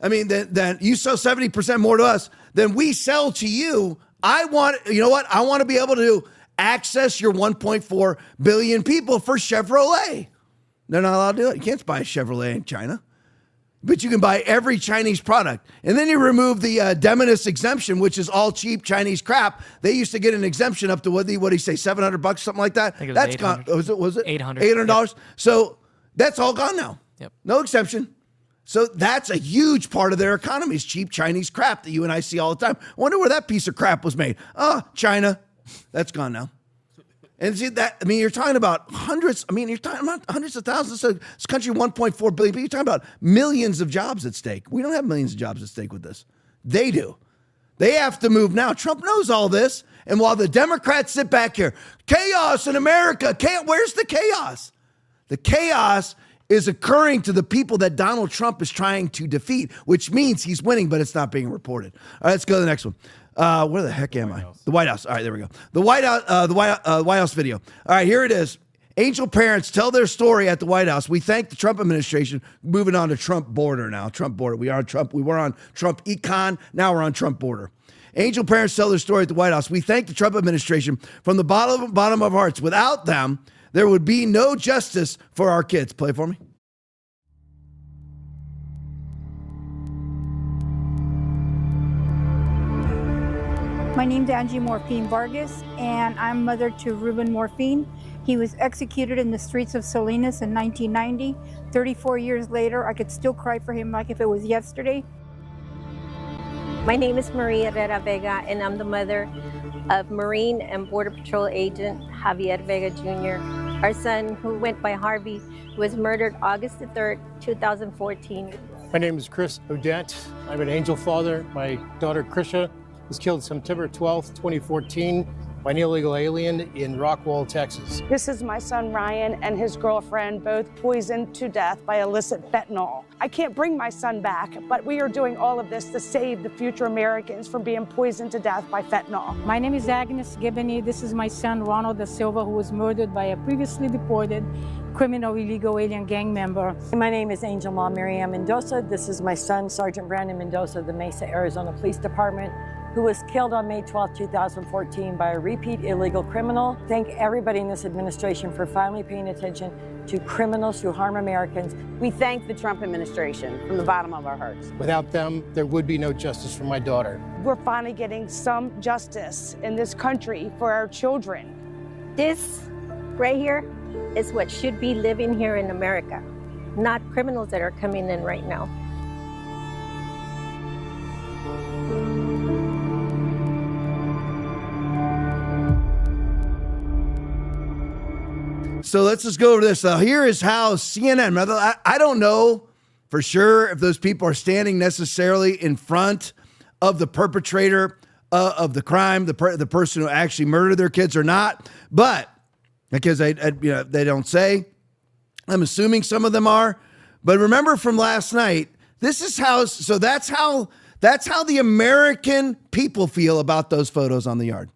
I mean, then you sell 70% more to us than we sell to you. I want to be able to access your 1.4 billion people for Chevrolet. They're not allowed to do it. You can't buy a Chevrolet in China, but you can buy every Chinese product. And then you remove the de minimis exemption, which is all cheap Chinese crap. They used to get an exemption up to what do you say, $700, something like that. I think it was That's 800. gone. Was it $800? $800. So that's all gone now. Yep. No exemption. So that's a huge part of their economy is cheap Chinese crap that you and I see all the time. I wonder where that piece of crap was made. Oh, China. That's gone now. And see that, I mean, you're talking about hundreds, I mean, you're talking about hundreds of thousands. So this country, 1.4 billion, but you're talking about millions of jobs at stake. We don't have millions of jobs at stake with this. They do. They have to move now. Trump knows all this. And while the Democrats sit back here, chaos in America, where's the chaos? The chaos is occurring to the people that Donald Trump is trying to defeat, which means he's winning, but it's not being reported. All right, let's go to the next one. Where the heck am I? The White House. All right, there we go. The White House video. All right, here it is. Angel parents tell their story at the White House. We thank the Trump administration. Moving on to Trump border now. Trump border. We are on Trump. We were on Trump econ. Now we're on Trump border. Angel parents tell their story at the White House. We thank the Trump administration from the bottom of our hearts. Without them, there would be no justice for our kids. Play for me. My name's Angie Morphine Vargas, and I'm mother to Ruben Morphine. He was executed in the streets of Salinas in 1990. 34 years later, I could still cry for him like if it was yesterday. My name is Maria Herrera Vega, and I'm the mother of Marine and Border Patrol agent Javier Vega Jr. Our son, who went by Harvey, was murdered August the 3rd, 2014. My name is Chris Odette. I'm an angel father. My daughter, Krisha, was killed September 12th, 2014 by an illegal alien in Rockwall, Texas. This is my son Ryan and his girlfriend, both poisoned to death by illicit fentanyl. I can't bring my son back, but we are doing all of this to save the future Americans from being poisoned to death by fentanyl. My name is Agnes Gibney. This is my son Ronald Da Silva, who was murdered by a previously deported criminal illegal alien gang member. My name is Angel Ma Miriam Mendoza. This is my son, Sergeant Brandon Mendoza of the Mesa, Arizona Police Department, who was killed on May 12, 2014 by a repeat illegal criminal. Thank everybody in this administration for finally paying attention to criminals who harm Americans. We thank the Trump administration from the bottom of our hearts. Without them, there would be no justice for my daughter. We're finally getting some justice in this country for our children. This right here is what should be living here in America, not criminals that are coming in right now. So let's just go over this. Here is how CNN, I don't know for sure if those people are standing necessarily in front of the perpetrator of the crime, the person who actually murdered their kids or not, but because they don't say. I'm assuming some of them are. But remember from last night, this is how, so that's how the American people feel about those photos on the yard.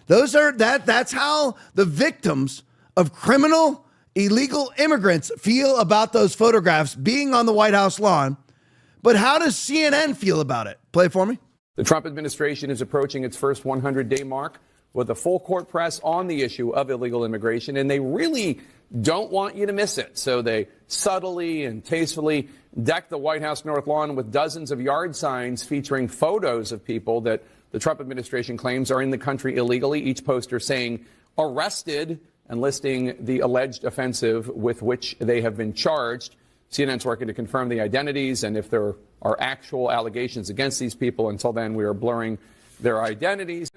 That's how the victims of criminal, illegal immigrants feel about those photographs being on the White House lawn. But how does CNN feel about it? Play it for me. The Trump administration is approaching its first 100-day mark with a full court press on the issue of illegal immigration, and they really don't want you to miss it. So they subtly and tastefully deck the White House North Lawn with dozens of yard signs featuring photos of people that the Trump administration claims are in the country illegally, each poster saying arrested and listing the alleged offensive with which they have been charged. CNN's working to confirm the identities and if there are actual allegations against these people. Until then, we are blurring their identities.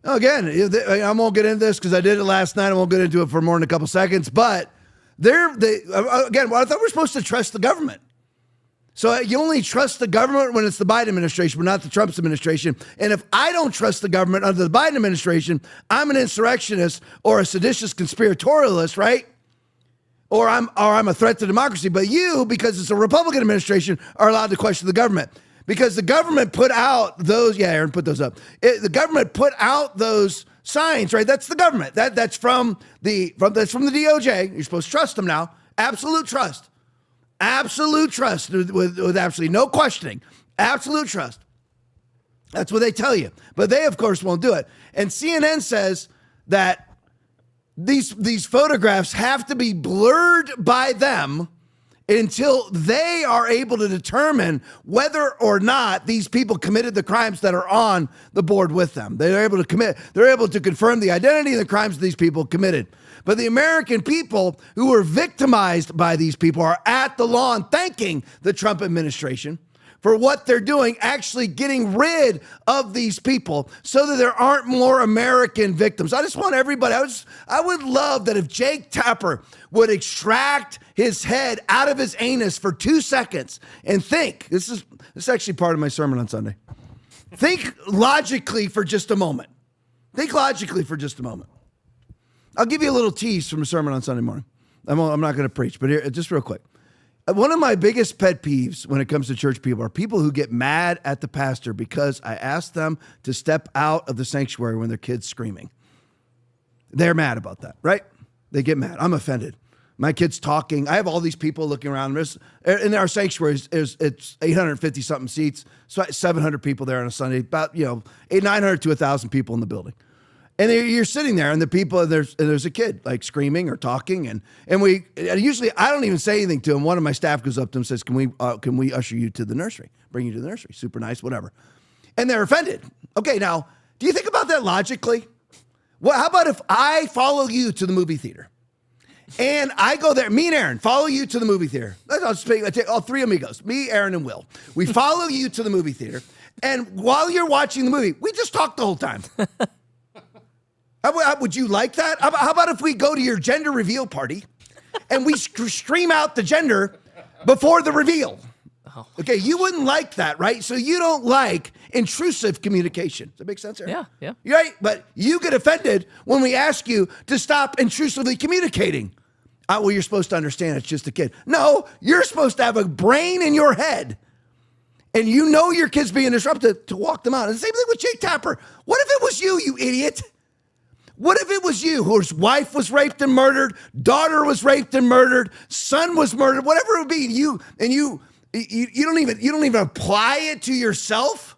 Again, I won't get into this because I did it last night. I won't get into it for more than a couple seconds. But again, I thought we were supposed to trust the government. So you only trust the government when it's the Biden administration, but not the Trump administration. And if I don't trust the government under the Biden administration, I'm an insurrectionist or a seditious conspiratorialist, right? Or I'm a threat to democracy. But you, because it's a Republican administration, are allowed to question the government. Because the government put out those, yeah, Aaron, put those up. The government put out those signs, right? That's the government. That's from the DOJ. You're supposed to trust them now. Absolute trust. Absolute trust with absolutely no questioning. Absolute trust. That's what they tell you. But they, of course, won't do it. And CNN says that these photographs have to be blurred by them until they are able to determine whether or not these people committed the crimes that are on the board with them. They're able to confirm the identity of the crimes these people committed. But the American people who were victimized by these people are at the lawn thanking the Trump administration for what they're doing, actually getting rid of these people so that there aren't more American victims. I just want everybody, I would love that if Jake Tapper would extract his head out of his anus for 2 seconds and think, this is actually part of my sermon on Sunday. Think logically for just a moment. Think logically for just a moment. I'll give you a little tease from a sermon on Sunday morning. I'm not going to preach, but here, just real quick. One of my biggest pet peeves when it comes to church people are people who get mad at the pastor because I asked them to step out of the sanctuary when their kid's screaming. They're mad about that, right? They get mad. I'm offended. My kid's talking. I have all these people looking around. In our sanctuaries, it's 850 something seats, so 700 people there on a Sunday. About 900 to 1,000 people in the building. And you're sitting there, and the people, and there's a kid like screaming or talking, and usually I don't even say anything to him. One of my staff goes up to him and says, "Can we usher you to the nursery? Bring you to the nursery? Super nice, whatever." And they're offended. Okay, now do you think about that logically? Well, how about if I follow you to the movie theater, and I go there, me and Aaron follow you to the movie theater. I take all three amigos, me, Aaron, and Will. We follow you to the movie theater, and while you're watching the movie, we just talk the whole time. Would you like that? How about if we go to your gender reveal party and we stream out the gender before the reveal? Oh. Okay, you wouldn't like that, right? So you don't like intrusive communication. Does that make sense, Aaron? Yeah. Right? But you get offended when we ask you to stop intrusively communicating. Well, you're supposed to understand it's just a kid. No, you're supposed to have a brain in your head. And you know your kid's being disrupted to walk them out. And the same thing with Jake Tapper. What if it was you idiot? What if it was you whose wife was raped and murdered, daughter was raped and murdered, son was murdered, whatever it would be, you don't even apply it to yourself?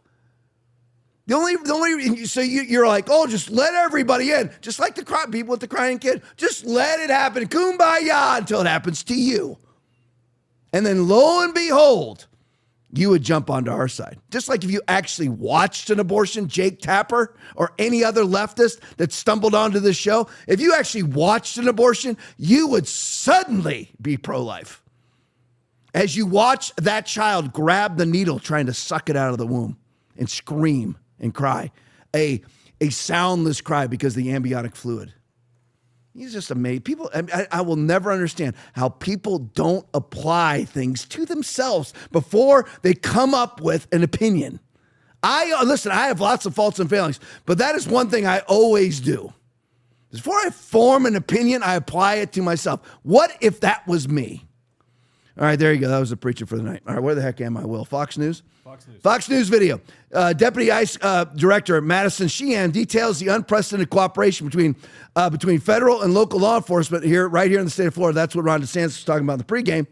You're like, oh, just let everybody in, just like the people with the crying kid, just let it happen, kumbaya, until it happens to you, and then lo and behold, you would jump onto our side. Just like if you actually watched an abortion, Jake Tapper or any other leftist that stumbled onto this show, if you actually watched an abortion, you would suddenly be pro-life. As you watch that child grab the needle trying to suck it out of the womb and scream and cry, a soundless cry because of the amniotic fluid. He's just amazing. People, I will never understand how people don't apply things to themselves before they come up with an opinion. I have lots of faults and failings, but that is one thing I always do. Before I form an opinion, I apply it to myself. What if that was me? All right, there you go. That was the preacher for the night. All right, where the heck am I, Will? Fox News? Fox News video. Deputy ICE Director Madison Sheehan details the unprecedented cooperation between federal and local law enforcement right here in the state of Florida. That's what Ron DeSantis was talking about in the pregame.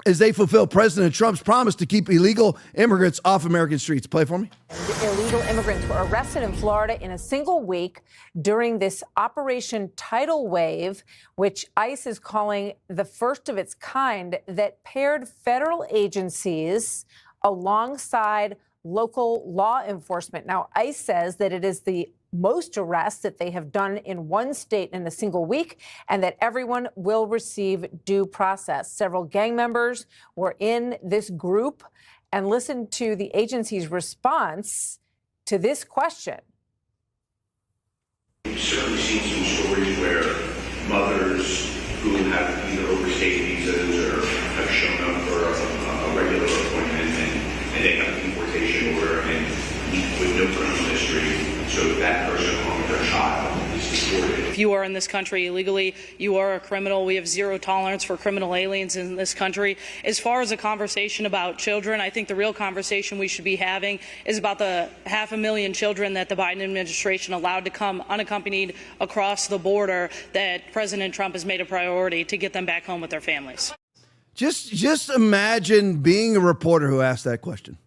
As they fulfill President Trump's promise to keep illegal immigrants off American streets. Play for me. Illegal immigrants were arrested in Florida in a single week during this Operation Tidal Wave, which ICE is calling the first of its kind, that paired federal agencies alongside local law enforcement. Now, ICE says that it is the most arrests that they have done in one state in a single week, and that everyone will receive due process. Several gang members were in this group, and listen to the agency's response to this question. We've certainly seen some stories where mothers who have either overstayed visas or have shown up for a regular appointment and they have a deportation order and with no criminal history, so that person along with their child is deported. If you are in this country illegally, you are a criminal. We have zero tolerance for criminal aliens in this country. As far as a conversation about children, I think the real conversation we should be having is about the 500,000 children that the Biden administration allowed to come unaccompanied across the border, that President Trump has made a priority to get them back home with their families. Just imagine being a reporter who asked that question.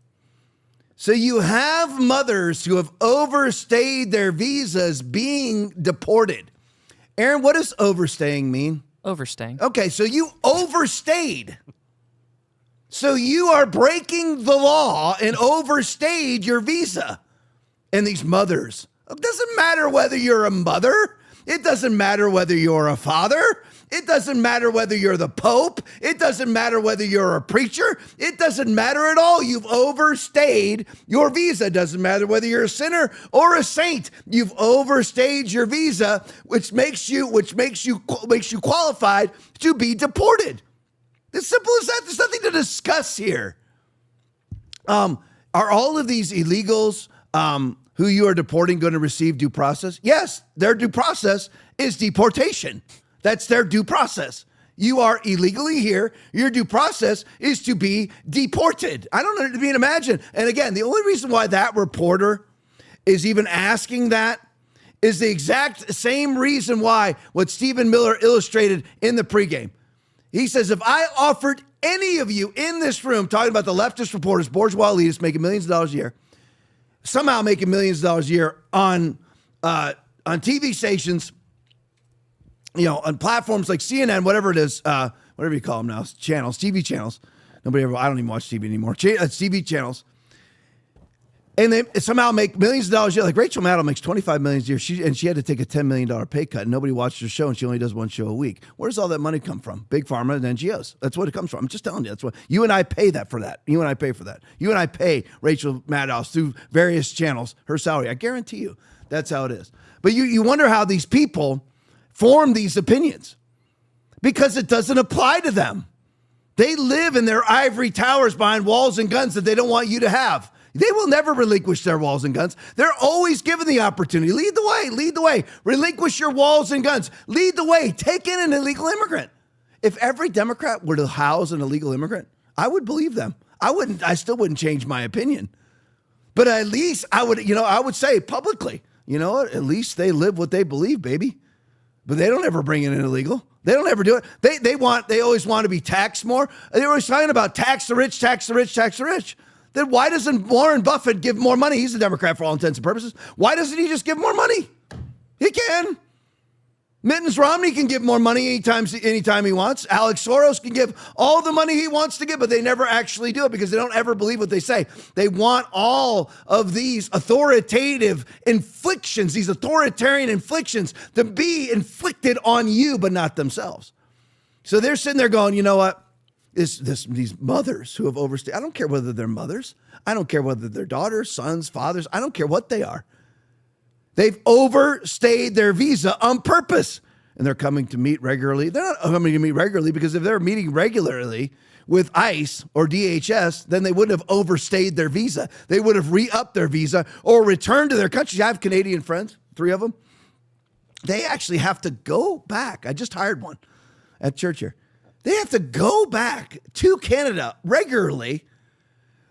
So you have mothers who have overstayed their visas being deported. Aaron, what does overstaying mean? Overstaying. Okay, so you overstayed. So you are breaking the law and overstayed your visa. And these mothers, it doesn't matter whether you're a mother. It doesn't matter whether you're a father. It doesn't matter whether you're the Pope. It doesn't matter whether you're a preacher. It doesn't matter at all. You've overstayed your visa. It doesn't matter whether you're a sinner or a saint. You've overstayed your visa, which makes you qualified to be deported. As simple as that. There's nothing to discuss here. Are all of these illegals who you are deporting going to receive due process? Yes, their due process is deportation. That's their due process. You are illegally here. Your due process is to be deported. I don't know, imagine. And again, the only reason why that reporter is even asking that is the exact same reason why what Stephen Miller illustrated in the pregame. He says, if I offered any of you in this room talking about the leftist reporters, bourgeois elitists making millions of dollars a year, somehow making millions of dollars a year on TV stations, on platforms like CNN, whatever it is, whatever you call them now, channels, TV channels. I don't even watch TV anymore. TV channels. And they somehow make millions of dollars a year. Like Rachel Maddow makes $25 million a year. She had to take a $10 million pay cut. And nobody watched her show, and she only does one show a week. Where does all that money come from? Big Pharma and NGOs. That's what it comes from. I'm just telling you. That's what you and I pay for that. You and I pay for that. You and I pay Rachel Maddow through various channels her salary. I guarantee you that's how it is. But you wonder how these people form these opinions because it doesn't apply to them. They live in their ivory towers behind walls and guns that they don't want you to have. They will never relinquish their walls and guns. They're always given the opportunity. Lead the way. Relinquish your walls and guns. Lead the way. Take in an illegal immigrant. If every Democrat were to house an illegal immigrant, I would believe them. I still wouldn't change my opinion. But at least I would say publicly, at least they live what they believe, baby. But they don't ever bring in an illegal. They don't ever do it. They always want to be taxed more. They're always talking about tax the rich, tax the rich, tax the rich. Then why doesn't Warren Buffett give more money? He's a Democrat for all intents and purposes. Why doesn't he just give more money? He can. Mittens Romney can give more money anytime he wants. Alex Soros can give all the money he wants to give, but they never actually do it because they don't ever believe what they say. They want all of these authoritative inflictions, these authoritarian inflictions to be inflicted on you, but not themselves. So they're sitting there going, you know what? These mothers who have overstayed, I don't care whether they're mothers. I don't care whether they're daughters, sons, fathers. I don't care what they are. They've overstayed their visa on purpose, and they're coming to meet regularly. They're not coming to meet regularly because if they're meeting regularly with ICE or DHS, then they wouldn't have overstayed their visa. They would have re-upped their visa or returned to their countries. I have Canadian friends, 3 of them. They actually have to go back. I just hired one at church here. They have to go back to Canada regularly,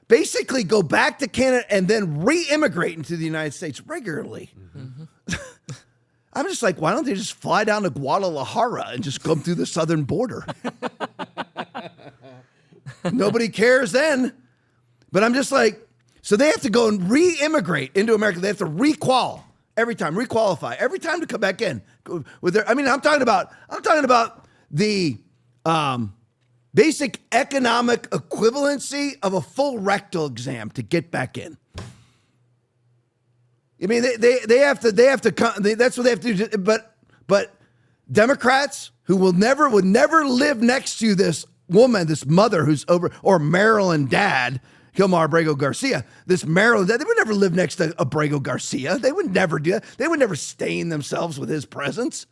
basically go back to Canada and then re-immigrate into the United States regularly. Mm-hmm. I'm just like, why don't they just fly down to Guadalajara and just come through the southern border? Nobody cares then. But I'm just like, so they have to go and re-immigrate into America. They have to requalify every time to come back in. I'm talking about the basic economic equivalency of a full rectal exam to get back in. I mean, they have to come. That's what they have to do. But Democrats who would never live next to this woman, this mother who's over, or Maryland dad, Gilmar Abrego Garcia, this Maryland dad, they would never live next to Abrego Garcia. They would never do that. They would never stain themselves with his presence.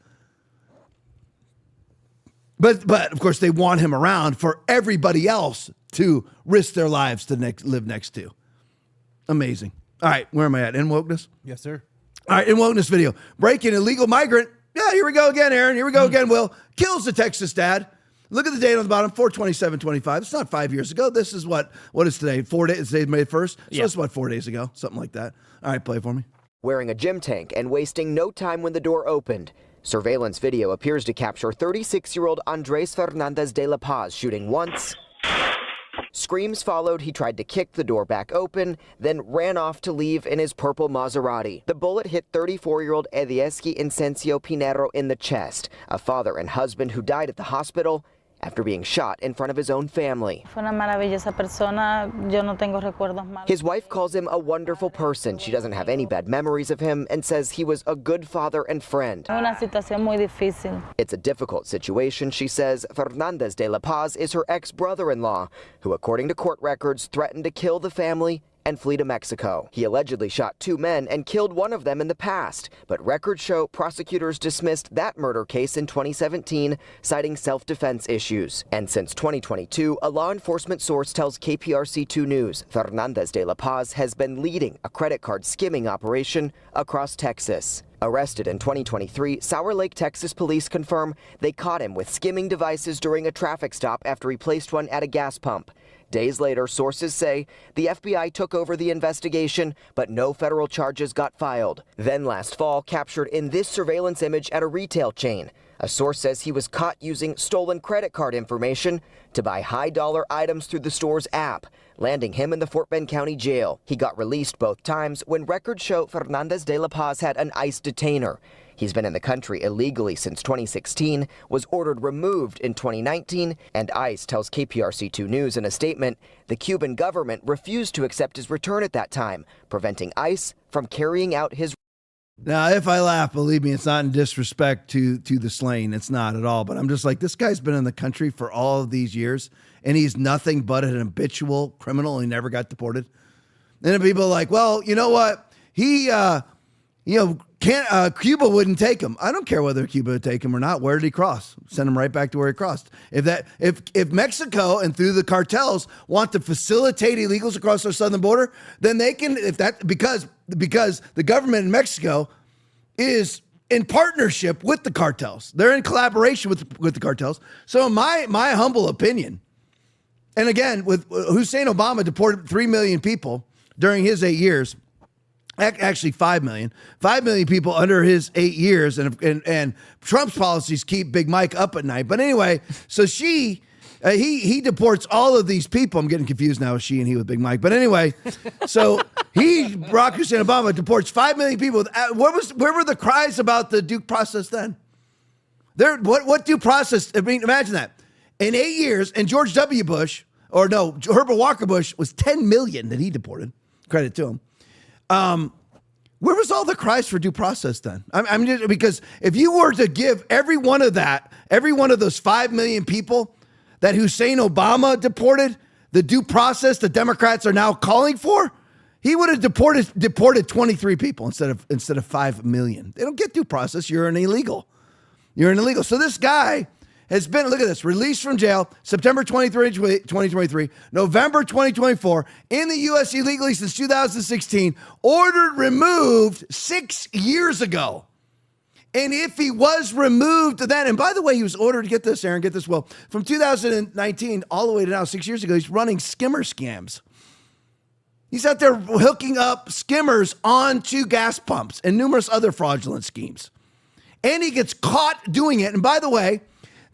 But of course, they want him around for everybody else to risk their lives to live next to. Amazing. All right, where am I at? In wokeness? Yes, sir. All right, in wokeness video. Breaking illegal migrant. Yeah, here we go again, Aaron. Here we go again, Will. Kills the Texas dad. Look at the date on the bottom, 4/27/25. It's not 5 years ago. This is what is today? 4 days. Today's May 1st. So it's about 4 days ago, something like that. All right, play for me. Wearing a gym tank and wasting no time when the door opened. Surveillance video appears to capture 36-year-old Andres Fernandez de la Paz shooting once. Screams followed. He tried to kick the door back open, then ran off to leave in his purple Maserati. The bullet hit 34-year-old Edieski Incencio Pinero in the chest, a father and husband who died at the hospital, after being shot in front of his own family. Fue una maravillosa persona. Yo no tengo recuerdos malos. His wife calls him a wonderful person. She doesn't have any bad memories of him and says he was a good father and friend. Una situación muy difícil. It's a difficult situation, she says. Fernandez de la Paz is her ex-brother-in-law, who, according to court records, threatened to kill the family and flee to Mexico. He allegedly shot 2 men and killed one of them in the past, but records show prosecutors dismissed that murder case in 2017, citing self-defense issues. And since 2022, a law enforcement source tells KPRC2 News Fernandez de la Paz has been leading a credit card skimming operation across Texas. Arrested in 2023, Sour Lake, Texas police confirm they caught him with skimming devices during a traffic stop after he placed one at a gas pump. Days later, sources say the FBI took over the investigation, but no federal charges got filed. Then last fall, captured in this surveillance image at a retail chain. A source says he was caught using stolen credit card information to buy high-dollar items through the store's app, landing him in the Fort Bend County Jail. He got released both times when records show Fernandez de la Paz had an ICE detainer. He's been in the country illegally since 2016, was ordered removed in 2019, and ICE tells KPRC2 News in a statement the Cuban government refused to accept his return at that time, preventing ICE from carrying out his. Now, if I laugh, believe me, it's not in disrespect to the slain. It's not at all. But I'm just like, this guy's been in the country for all of these years, and he's nothing but an habitual criminal. He never got deported. And then people are like, well, you know what? He, Cuba wouldn't take him. I don't care whether Cuba would take him or not. Where did he cross? Send him right back to where he crossed. If Mexico and through the cartels want to facilitate illegals across our southern border, then they can. Because the government in Mexico is in partnership with the cartels. They're in collaboration with the cartels. So in my humble opinion, and again, with Hussein Obama deported 3 million people during his 8 years. Actually, 5 million. 5 million people under his 8 years, and Trump's policies keep Big Mike up at night. But anyway, so he deports all of these people. I'm getting confused now with she and he with Big Mike. But anyway, so Barack Hussein Obama deports 5 million people. Where were the cries about the due process then? What due process? I mean, imagine that. In 8 years, and George W. Bush, Herbert Walker Bush was 10 million that he deported. Credit to him. Where was all the cries for due process then? I'm just, because if you were to give every one of those 5 million people that Hussein Obama deported, the due process the Democrats are now calling for, he would have deported 23 people instead of 5 million. They don't get due process. You're an illegal. So this guy has been, look at this, released from jail September 23, 2023, November 2024, in the U.S. illegally since 2016, ordered removed 6 years ago. And if he was removed then, and by the way, he was ordered, get this, Aaron, get this, well, from 2019 all the way to now, 6 years ago, he's running skimmer scams. He's out there hooking up skimmers onto gas pumps and numerous other fraudulent schemes. And he gets caught doing it. And by the way,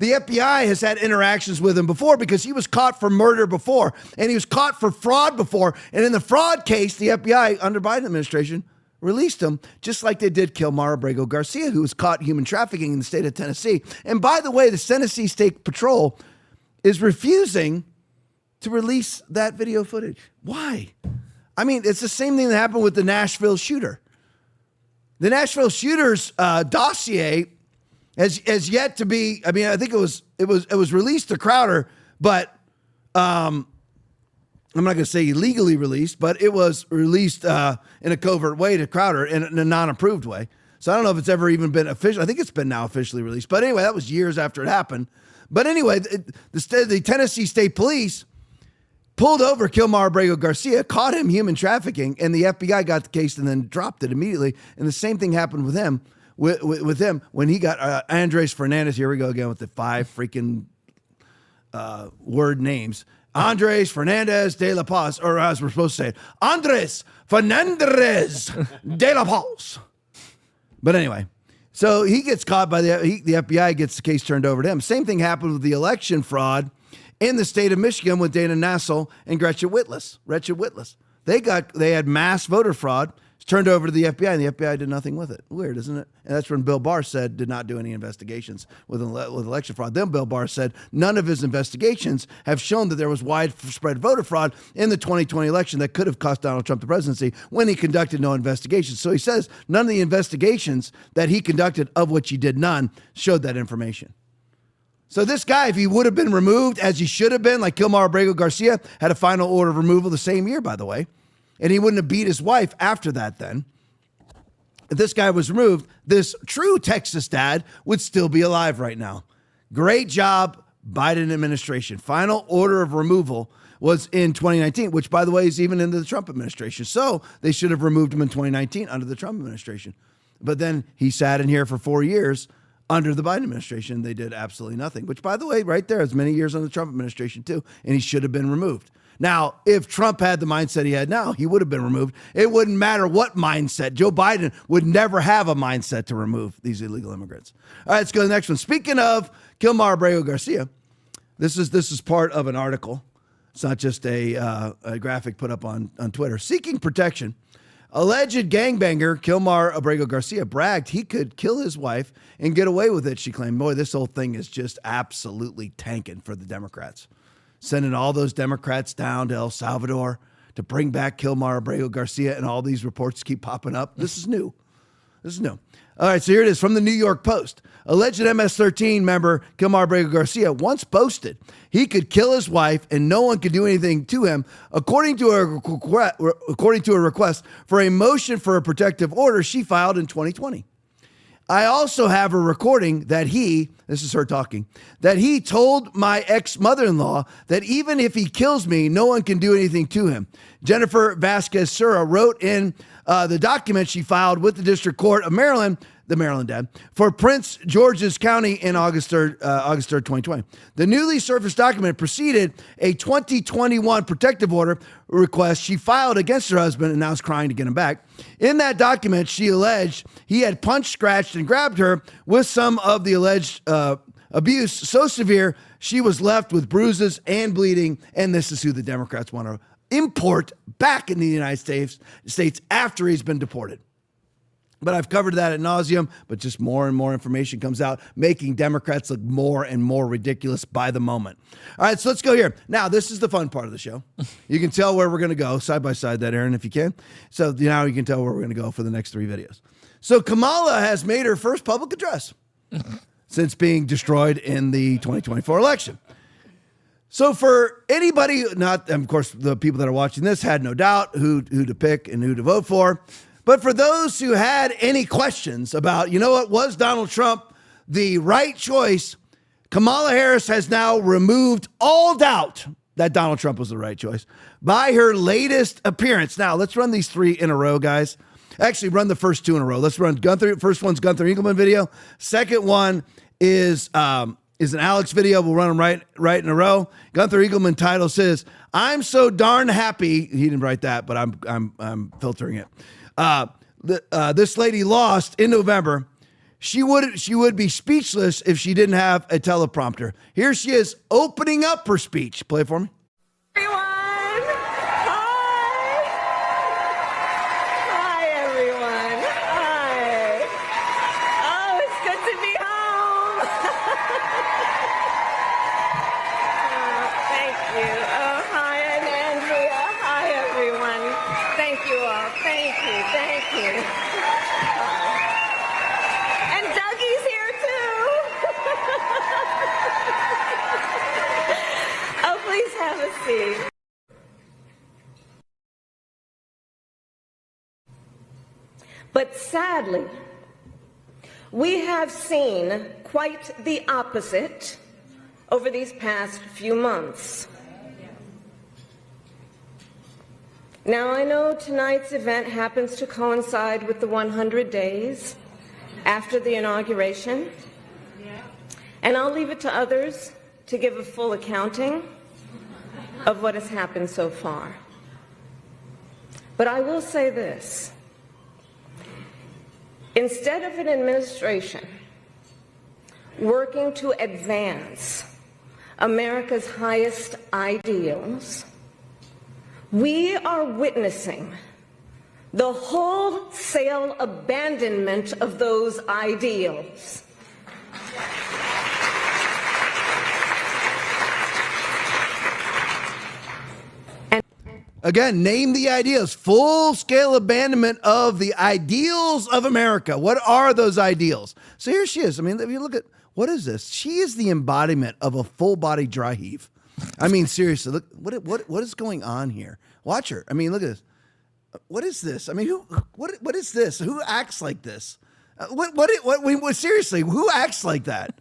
the FBI has had interactions with him before because he was caught for murder before, and he was caught for fraud before. And in the fraud case, the FBI, under Biden administration, released him, just like they did Kilmar Abrego Garcia, who was caught human trafficking in the state of Tennessee. And by the way, the Tennessee State Patrol is refusing to release that video footage. Why? I mean, it's the same thing that happened with the Nashville shooter. The Nashville shooter's dossier has yet to be. I mean, I think it was released to Crowder, but I'm not going to say illegally released, but it was released in a covert way to Crowder in a non-approved way. So I don't know if it's ever even been official. I think it's been now officially released. But anyway, that was years after it happened. But anyway, the Tennessee State Police pulled over Kilmar Abrego Garcia, caught him human trafficking, and the FBI got the case and then dropped it immediately. And the same thing happened with him. With him when he got Andres Fernandez. Here we go again with the 5 freaking word names. Andres Fernandez de la Paz, or as we're supposed to say it, Andres Fernandez de la Paz. But anyway, so he gets caught by the FBI, gets the case turned over to him. Same thing happened with the election fraud in the state of Michigan with Dana Nassel and Gretchen Whitlas. They had mass voter fraud. turned over to the FBI, and the FBI did nothing with it. Weird, isn't it? And that's when Bill Barr said did not do any investigations with election fraud. Then Bill Barr said none of his investigations have shown that there was widespread voter fraud in the 2020 election that could have cost Donald Trump the presidency when he conducted no investigations. So he says none of the investigations that he conducted, of which he did none, showed that information. So this guy, if he would have been removed, as he should have been, like Kilmar Abrego Garcia, had a final order of removal the same year, by the way, and he wouldn't have beat his wife after that then. If this guy was removed, this true Texas dad would still be alive right now. Great job, Biden administration. Final order of removal was in 2019, which, by the way, is even into the Trump administration. So they should have removed him in 2019 under the Trump administration. But then he sat in here for 4 years under the Biden administration. They did absolutely nothing, which, by the way, right there is many years under the Trump administration, too, and he should have been removed. Now, if Trump had the mindset he had now, he would have been removed. It wouldn't matter what mindset. Joe Biden would never have a mindset to remove these illegal immigrants. All right, let's go to the next one. Speaking of Kilmar Abrego Garcia, this is part of an article. It's not just a graphic put up on Twitter. Seeking protection, alleged gangbanger Kilmar Abrego Garcia bragged he could kill his wife and get away with it, she claimed. Boy, this whole thing is just absolutely tanking for the Democrats. Sending all those Democrats down to El Salvador to bring back Kilmar Abrego Garcia, and all these reports keep popping up. This is new. This is new. All right, so here it is from the New York Post. Alleged MS-13 member Kilmar Abrego Garcia once boasted he could kill his wife and no one could do anything to him, according to a request for a motion for a protective order she filed in 2020. I also have a recording that this is her talking, that he told my ex-mother-in-law that even if he kills me, no one can do anything to him. Jennifer Vasquez Sura wrote in the document she filed with the District Court of Maryland, the Maryland dad, for Prince George's County in August 3rd, 2020. The newly surfaced document preceded a 2021 protective order request she filed against her husband and now is crying to get him back. In that document, she alleged he had punched, scratched, and grabbed her with some of the alleged abuse so severe she was left with bruises and bleeding, and this is who the Democrats want to import back in the United States after he's been deported. But I've covered that ad nauseum, but just more and more information comes out, making Democrats look more and more ridiculous by the moment. All right, so let's go here. Now, this is the fun part of the show. You can tell where we're going to go, side by side that, Aaron, if you can. So now you can tell where we're going to go for the next 3 videos. So Kamala has made her first public address since being destroyed in the 2024 election. So for anybody, of course, the people that are watching this had no doubt who to pick and who to vote for. But for those who had any questions about, was Donald Trump the right choice, Kamala Harris has now removed all doubt that Donald Trump was the right choice by her latest appearance. Now, let's run these 3 in a row, guys. Actually, run the first 2 in a row. Let's run Gunther. First one's Gunther Engelman video. Second one is an Alex video. We'll run them right in a row. Gunther Engelman title says, "I'm so darn happy." He didn't write that, but I'm filtering it. This lady lost in November. She would be speechless if she didn't have a teleprompter. Here she is opening up her speech. Play it for me. But sadly, we have seen quite the opposite over these past few months. Now, I know tonight's event happens to coincide with the 100 days after the inauguration, and I'll leave it to others to give a full accounting of what has happened so far. But I will say this. Instead of an administration working to advance America's highest ideals, we are witnessing the wholesale abandonment of those ideals. Again, name the ideals. Full-scale abandonment of the ideals of America. What are those ideals? So here she is. I mean, if you look at, what is this? She is the embodiment of a full-body dry heave. I mean, seriously, look, what is going on here? Watch her. I mean, look at this. What is this? I mean, what is this? Who acts like this? Seriously, who acts like that?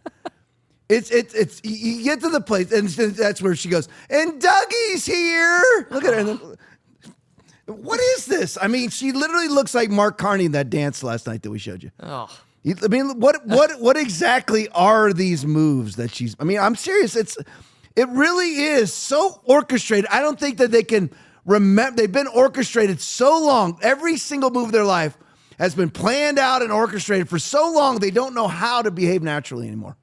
It's you get to the place, and that's where she goes, and Dougie's here. Look at her. And then, what is this? I mean, she literally looks like Mark Carney in that dance last night that we showed you. Oh. I mean, what exactly are these moves that she's? I mean, I'm serious. It really is so orchestrated. I don't think that they can remember. They've been orchestrated so long. Every single move of their life has been planned out and orchestrated for so long. They don't know how to behave naturally anymore.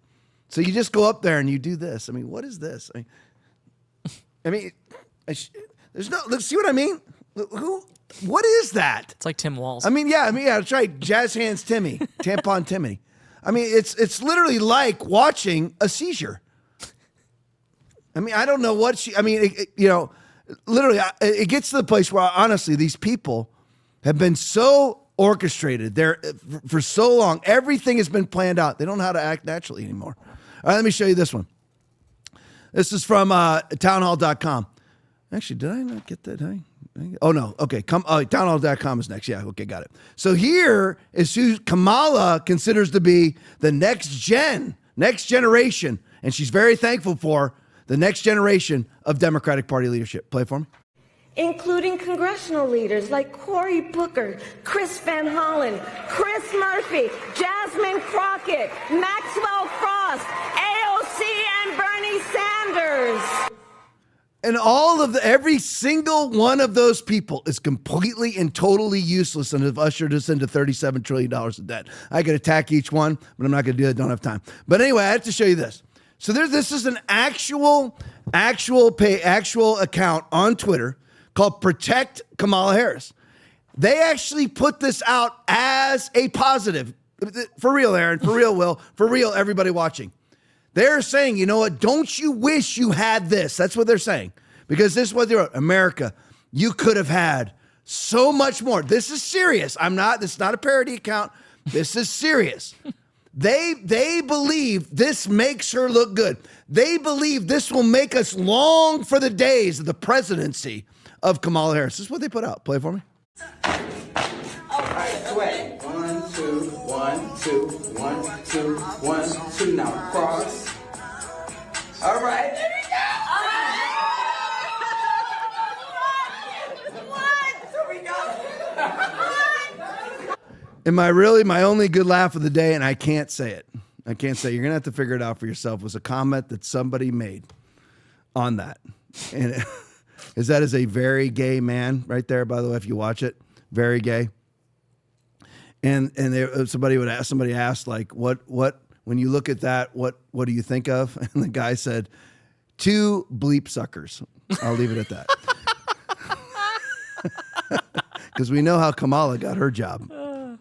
So you just go up there and you do this. I mean, what is this? There's no. Let's see what I mean. What is that? It's like Tim Walz. I mean, yeah, that's right. Jazz hands Timmy, tampon Timmy. I mean, it's literally like watching a seizure. I mean, I don't know what she. I mean, literally, it gets to the place where honestly, these people have been so orchestrated. They're for so long. Everything has been planned out. They don't know how to act naturally anymore. All right, let me show you this one. This is from townhall.com. Actually, did I not get that? Oh, no. Okay. Townhall.com is next. Yeah. Okay. Got it. So here is who Kamala considers to be the next generation. And she's very thankful for the next generation of Democratic Party leadership. Play for me. Including congressional leaders like Cory Booker, Chris Van Hollen, Chris Murphy, Jasmine Crockett, Maxwell Frost, AOC, and Bernie Sanders. And every single one of those people is completely and totally useless and have ushered us into $37 trillion of debt. I could attack each one, but I'm not going to do that. Don't have time. But anyway, I have to show you this. So this is an actual account on Twitter called Protect Kamala Harris. They actually put this out as a positive. For real, Aaron. For real, Will. For real, everybody watching. They're saying, you know what? Don't you wish you had this? That's what they're saying. Because this is what they wrote. America, you could have had so much more. This is serious. This is not a parody account. This is serious. They believe this makes her look good. They believe this will make us long for the days of the presidency of Kamala Harris. This is what they put out. Play it for me. All right, sweat. 1, 2, 1, 2, 1, 2, 1, 2. Now cross. All right, there we go. And my only good laugh of the day, and I can't say it. You're going to have to figure it out for yourself, was a comment that somebody made on that. And that is a very gay man right there, by the way, if you watch it. Very gay. And somebody asked, like, what when you look at that, what do you think of? And the guy said, 2 bleep suckers. I'll leave it at that. Because we know how Kamala got her job.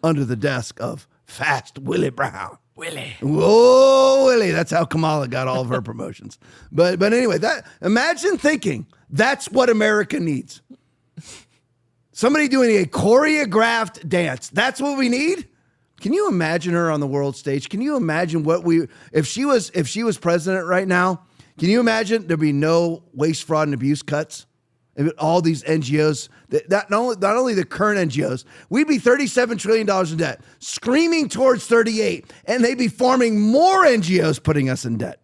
Under the desk of Fast Willie Brown. Willie. Whoa, Willie. That's how Kamala got all of her promotions. But anyway, imagine thinking that's what America needs. Somebody doing a choreographed dance. That's what we need? Can you imagine her on the world stage? Can you imagine if she was president right now, can you imagine there'd be no waste, fraud, and abuse cuts? All these NGOs, not only the current NGOs, we'd be $37 trillion in debt, screaming towards 38, and they'd be forming more NGOs putting us in debt.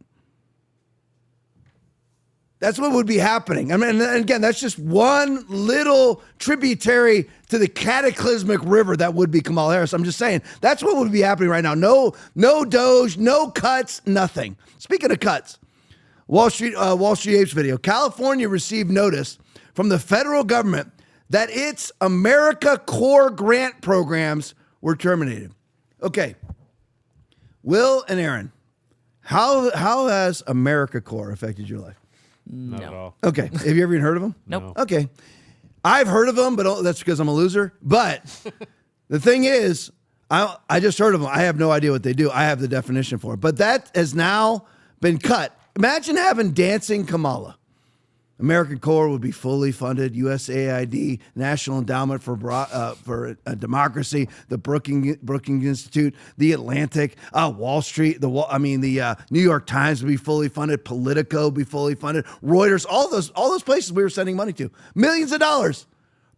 That's what would be happening. I mean, and again, that's just one little tributary to the cataclysmic river that would be Kamala Harris. I'm just saying, that's what would be happening right now. No Doge, no cuts, nothing. Speaking of cuts, Wall Street Apes video. California received notice from the federal government that its AmeriCorps grant programs were terminated. Okay, Will and Aaron, how has AmeriCorps affected your life? Not at all. Okay, have you ever even heard of them? Nope. Okay, I've heard of them, but that's because I'm a loser. But the thing is, I just heard of them. I have no idea what they do. I have the definition for it. But that has now been cut. Imagine having Dancing Kamala. American Corps would be fully funded. USAID, National Endowment for Democracy, the Brookings Institute, the Atlantic, Wall Street, the New York Times would be fully funded. Politico would be fully funded. Reuters, all those places we were sending money to, millions of dollars.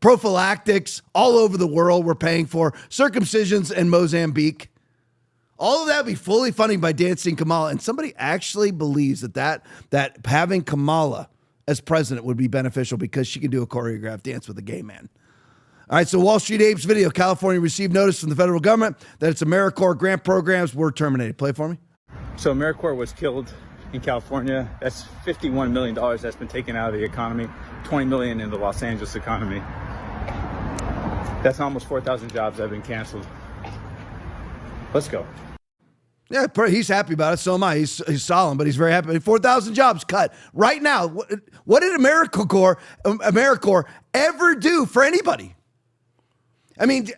Prophylactics all over the world we're paying for. Circumcisions in Mozambique. All of that would be fully funded by Dancing Kamala. And somebody actually believes that having Kamala as president would be beneficial because she can do a choreographed dance with a gay man. All right, so Wall Street Apes video. California received notice from the federal government that its AmeriCorps grant programs were terminated. Play for me. So AmeriCorps was killed in California. That's $51 million that's been taken out of the economy, $20 million in the Los Angeles economy. That's almost 4,000 jobs that have been canceled. Let's go. Yeah, he's happy about it. So am I. He's solemn, but he's very happy. 4,000 jobs cut right now. What did AmeriCorps ever do for anybody? I mean,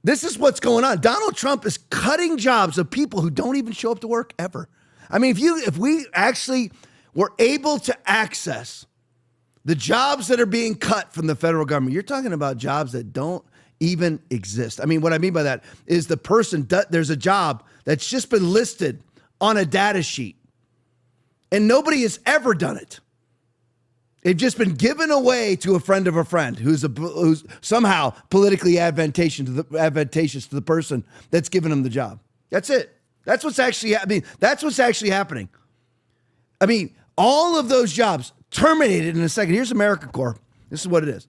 this is what's going on. Donald Trump is cutting jobs of people who don't even show up to work ever. I mean, if we actually were able to access the jobs that are being cut from the federal government, you're talking about jobs that don't even exist. I mean, what I mean by that is there's a job that's just been listed on a data sheet and nobody has ever done it. They've just been given away to a friend of a friend who's somehow politically advantageous to the person that's given them the job. That's it. That's what's actually happening. I mean, all of those jobs terminated in a second. Here's AmeriCorps. This is what it is.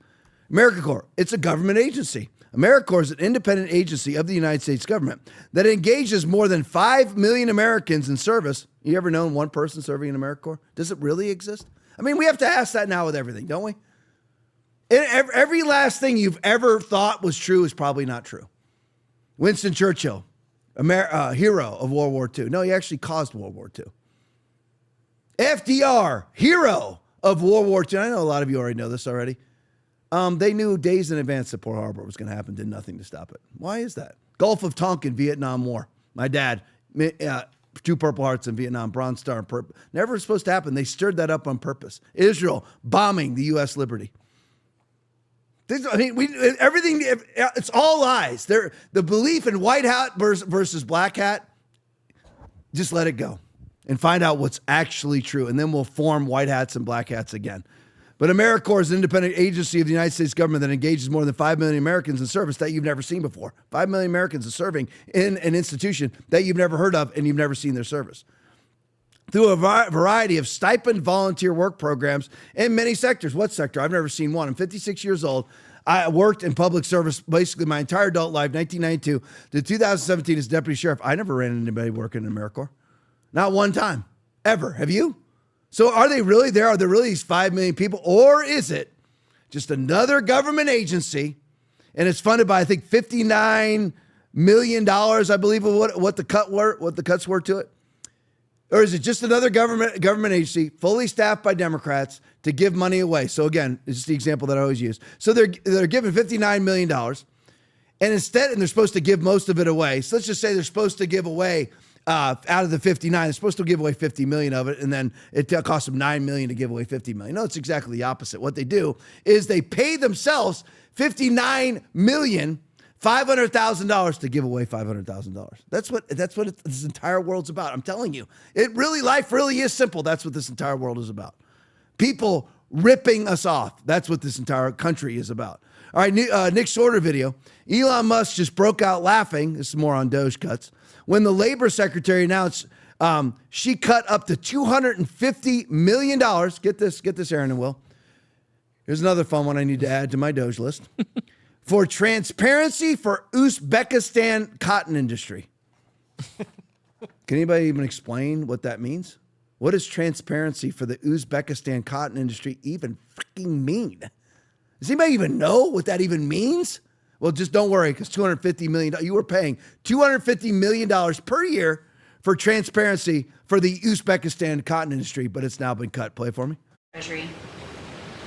AmeriCorps, it's a government agency. AmeriCorps is an independent agency of the United States government that engages more than 5 million Americans in service. You ever known one person serving in AmeriCorps? Does it really exist? I mean, we have to ask that now with everything, don't we? Every last thing you've ever thought was true is probably not true. Winston Churchill, hero of World War II. No, he actually caused World War II. FDR, hero of World War II. I know a lot of you already know this already. They knew days in advance that Pearl Harbor was going to happen, did nothing to stop it. Why is that? Gulf of Tonkin, Vietnam War. My dad, 2 Purple Hearts in Vietnam, Bronze Star, and Purple. Never supposed to happen. They stirred that up on purpose. Israel bombing the U.S. liberty. Everything, it's all lies. The belief in white hat versus black hat, just let it go and find out what's actually true. And then we'll form white hats and black hats again. But AmeriCorps is an independent agency of the United States government that engages more than 5 million Americans in service that you've never seen before. 5 million Americans are serving in an institution that you've never heard of and you've never seen their service. Through a variety of stipend volunteer work programs in many sectors. What sector? I've never seen one. I'm 56 years old. I worked in public service basically my entire adult life, 1992 to 2017 as deputy sheriff. I never ran into anybody working in AmeriCorps. Not one time. Ever. Have you? So are they really there? Are there really these 5 million people? Or is it just another government agency and it's funded by, I think, $59 million, I believe, of what the cuts were to it? Or is it just another government agency fully staffed by Democrats to give money away? So again, this is the example that I always use. So they're given $59 million and they're supposed to give most of it away. So let's just say they're supposed to give away out of the 59, they're supposed to give away 50 million of it, and then it costs them $9 million to give away 50 million. No, it's exactly the opposite. What they do is they pay themselves $59,500,000 to give away $500,000. That's what this entire world's about. I'm telling you, life really is simple. That's what this entire world is about. People ripping us off. That's what this entire country is about. All right, Nick Shorter video. Elon Musk just broke out laughing. This is more on Doge cuts. When the labor secretary announced she cut up to $250 million. Get this, Aaron and Will. Here's another fun one I need to add to my Doge list. For transparency for Uzbekistan cotton industry. Can anybody even explain what that means? What does transparency for the Uzbekistan cotton industry even freaking mean? Does anybody even know what that even means? Well, just don't worry, because $250 million, you were paying $250 million per year for transparency for the Uzbekistan cotton industry, but it's now been cut. Play for me. Treasury.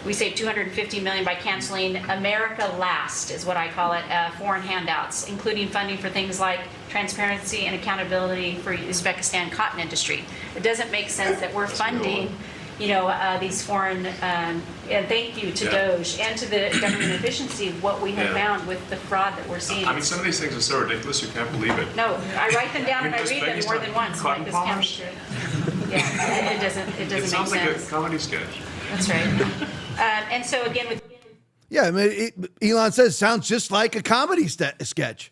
We saved $250 million by canceling America Last, is what I call it, foreign handouts, including funding for things like transparency and accountability for Uzbekistan cotton industry. It doesn't make sense that we're funding, these foreign, and thank you to DOJ and to the government efficiency of what we have found with the fraud that we're seeing. I mean, some of these things are so ridiculous you can't believe it. No, I write them down and I read them more than once. Like this counts. Yeah, it doesn't make sense. It sounds like a comedy sketch. That's right. And so again, with Yeah, I mean, Elon says sounds just like a comedy sketch.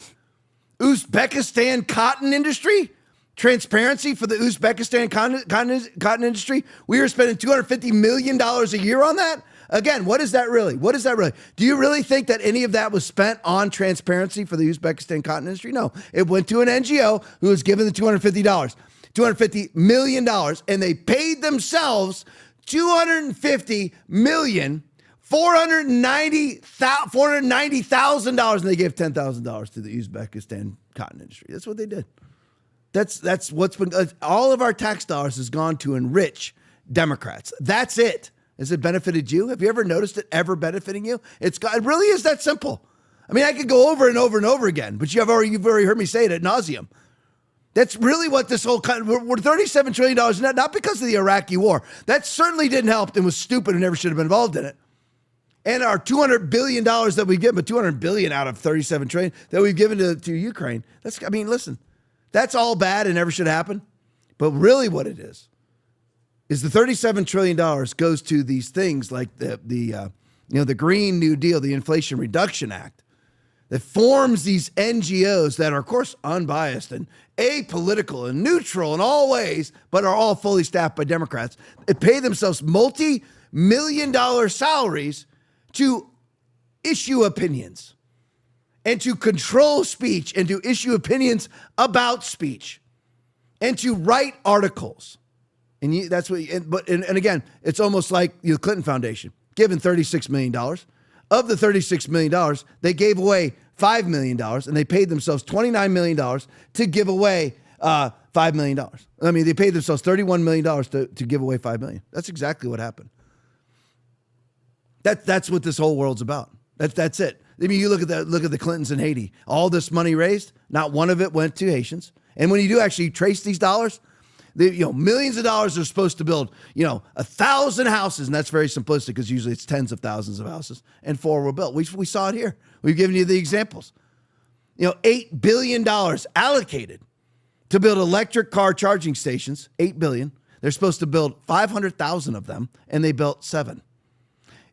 Uzbekistan cotton industry, transparency for the Uzbekistan cotton industry. We are spending $250 million a year on that. Again, what is that really? What is that really? Do you really think that any of that was spent on transparency for the Uzbekistan cotton industry? No, it went to an NGO who was given the $250 million, and they paid themselves $490,000, and they gave $10,000 to the Uzbekistan cotton industry. That's what they did. That's what's been. All of our tax dollars has gone to enrich Democrats. That's it. Has it benefited you? Have you ever noticed it ever benefiting you? It really is that simple. I mean, I could go over and over and over again, but you've already heard me say it ad nauseum. That's really what this whole we're $37 trillion in debt, not because of the Iraqi war. That certainly didn't help and was stupid and never should have been involved in it. And our $200 billion that we give, but $200 billion out of $37 trillion that we've given to Ukraine. Listen, that's all bad and never should happen. But really what it is the $37 trillion goes to these things like the Green New Deal, the Inflation Reduction Act, that forms these NGOs that are, of course, unbiased and apolitical and neutral in all ways, but are all fully staffed by Democrats. They pay themselves multi-million-dollar salaries to issue opinions and to control speech and to issue opinions about speech and to write articles. And that's what. And again, it's almost like the Clinton Foundation given $36 million. Of the $36 million, they gave away $5 million, and they paid themselves $29 million to give away $5 million. I mean, they paid themselves $31 million to give away $5 million. That's exactly what happened. That's what this whole world's about. That's it. I mean, you look at the Clintons in Haiti. All this money raised, not one of it went to Haitians. And when you do actually trace these dollars, millions of dollars are supposed to build, 1,000 houses. And that's very simplistic because usually it's tens of thousands of houses. And 4 were built. We saw it here. We've given you the examples. $8 billion allocated to build electric car charging stations, $8 billion. They're supposed to build 500,000 of them, and they built 7.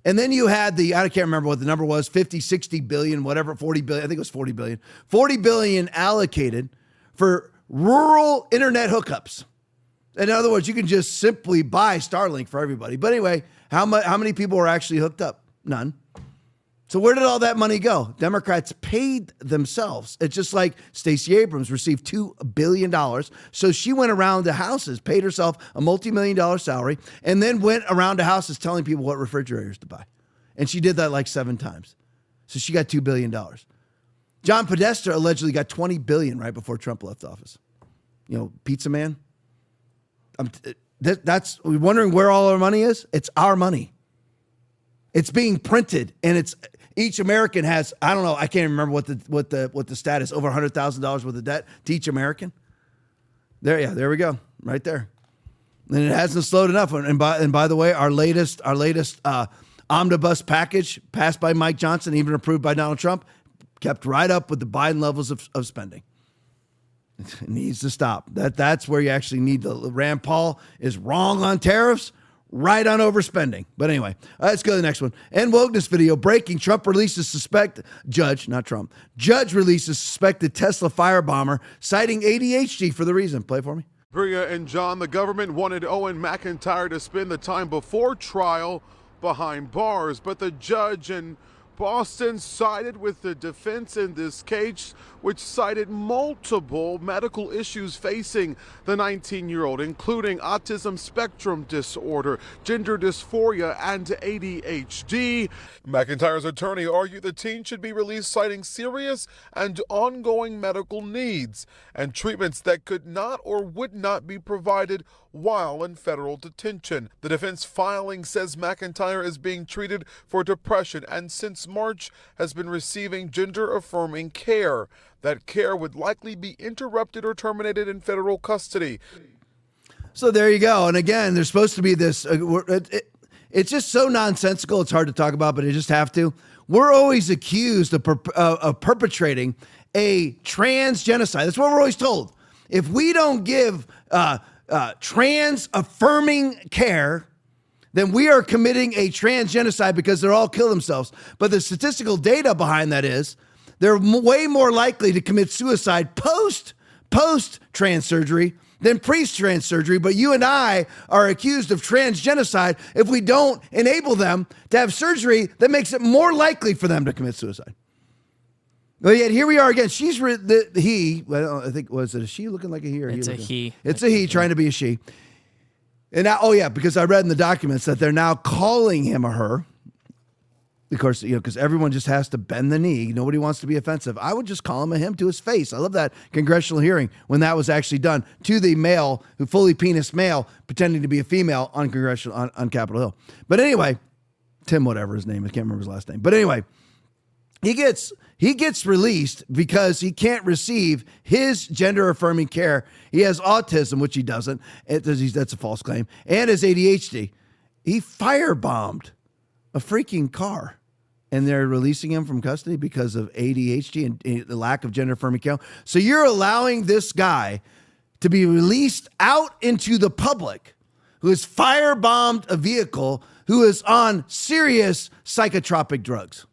And then you had I can't remember what the number was, 50, 60 billion, whatever, 40 billion. I think it was 40 billion. 40 billion allocated for rural internet hookups. In other words, you can just simply buy Starlink for everybody. But anyway, how many people were actually hooked up? None. So where did all that money go? Democrats paid themselves. It's just like Stacey Abrams received $2 billion. So she went around to houses, paid herself a multi-million-dollar salary, and then went around to houses telling people what refrigerators to buy. And she did that like 7 times. So she got $2 billion. John Podesta allegedly got $20 billion right before Trump left office. Pizza Man. We're wondering where all our money is. It's our money. It's being printed, and each American has, I don't know, I can't remember what the status, over $100,000 worth of debt to each American. There we go, right there. And it hasn't slowed enough. And by the way, our latest omnibus package passed by Mike Johnson, even approved by Donald Trump, kept right up with the Biden levels of spending. It needs to stop. That's where you actually need to. Rand Paul is wrong on tariffs, right on overspending. But anyway, let's go to the next one. And wokeness video breaking. Trump releases Judge releases suspected Tesla firebomber, citing ADHD for the reason. Play for me. Bria and John, the government wanted Owen McIntyre to spend the time before trial behind bars, but the judge and Boston sided with the defense in this case, which cited multiple medical issues facing the 19-year-old, including autism spectrum disorder, gender dysphoria, and ADHD. McIntyre's attorney argued the teen should be released citing serious and ongoing medical needs and treatments that could not or would not be provided while in federal detention. The defense filing says McIntyre is being treated for depression and since March has been receiving gender-affirming care. That care would likely be interrupted or terminated in federal custody. So there you go. And again, there's supposed to be this, it's just so nonsensical. It's hard to talk about, but I just have to. We're always accused of perpetrating a trans genocide. That's what we're always told. If we don't give trans affirming care, then we are committing a trans genocide because they're all kill themselves. But the statistical data behind that is they're way more likely to commit suicide post trans surgery than pre-trans surgery. But you and I are accused of trans genocide if we don't enable them to have surgery that makes it more likely for them to commit suicide. But yet here we are again. She's he. Well, I think was it a she looking like a he or it's he? A he. It's a he trying to be a she. And now, oh yeah, because I read in the documents that they're now calling him a her. Of course, because everyone just has to bend the knee. Nobody wants to be offensive. I would just call him a him to his face. I love that congressional hearing when that was actually done to the male, who fully penis male, pretending to be a female on on Capitol Hill. But anyway, Tim, whatever his name is, I can't remember his last name. But anyway, he gets released because he can't receive his gender affirming care. He has autism, which he doesn't. That's a false claim. And his ADHD. He firebombed a freaking car. And they're releasing him from custody because of ADHD and the lack of gender affirming care. So you're allowing this guy to be released out into the public who has firebombed a vehicle, who is on serious psychotropic drugs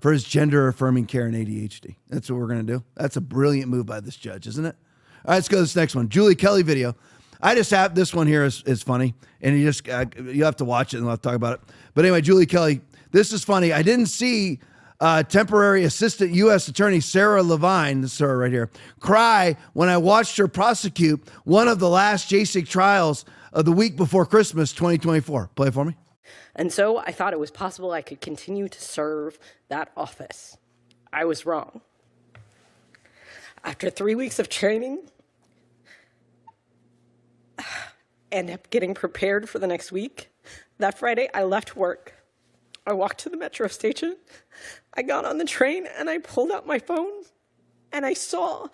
for his gender affirming care and ADHD. That's what we're going to do. That's a brilliant move by this judge, isn't it? All right, let's go to this next one. Julie Kelly video. I just have this one here is funny, and you have to watch it and I'll talk about it. But anyway, Julie Kelly, this is funny. I didn't see temporary assistant U.S. attorney Sarah Levine, this is her right here, cry when I watched her prosecute one of the last JSIC trials of the week before Christmas 2024. Play it for me. And so I thought it was possible I could continue to serve that office. I was wrong. After 3 weeks of training and getting prepared for the next week, that Friday I left work. I walked to the metro station. I got on the train and I pulled out my phone and I saw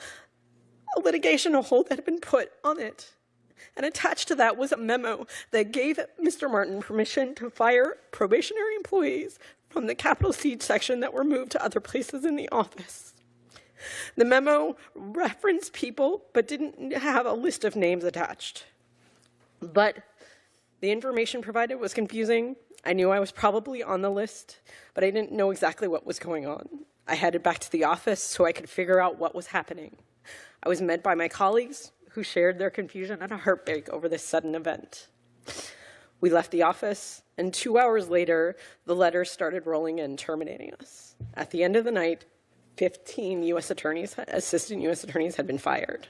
a litigation hold that had been put on it. And attached to that was a memo that gave Mr. Martin permission to fire probationary employees from the Capitol Siege section that were moved to other places in the office. The memo referenced people but didn't have a list of names attached. But the information provided was confusing. I knew I was probably on the list, but I didn't know exactly what was going on. I headed back to the office so I could figure out what was happening. I was met by my colleagues who shared their confusion and a heartbreak over this sudden event. We left the office, and 2 hours later, the letters started rolling in, terminating us. At the end of the night, 15 assistant U.S. attorneys had been fired.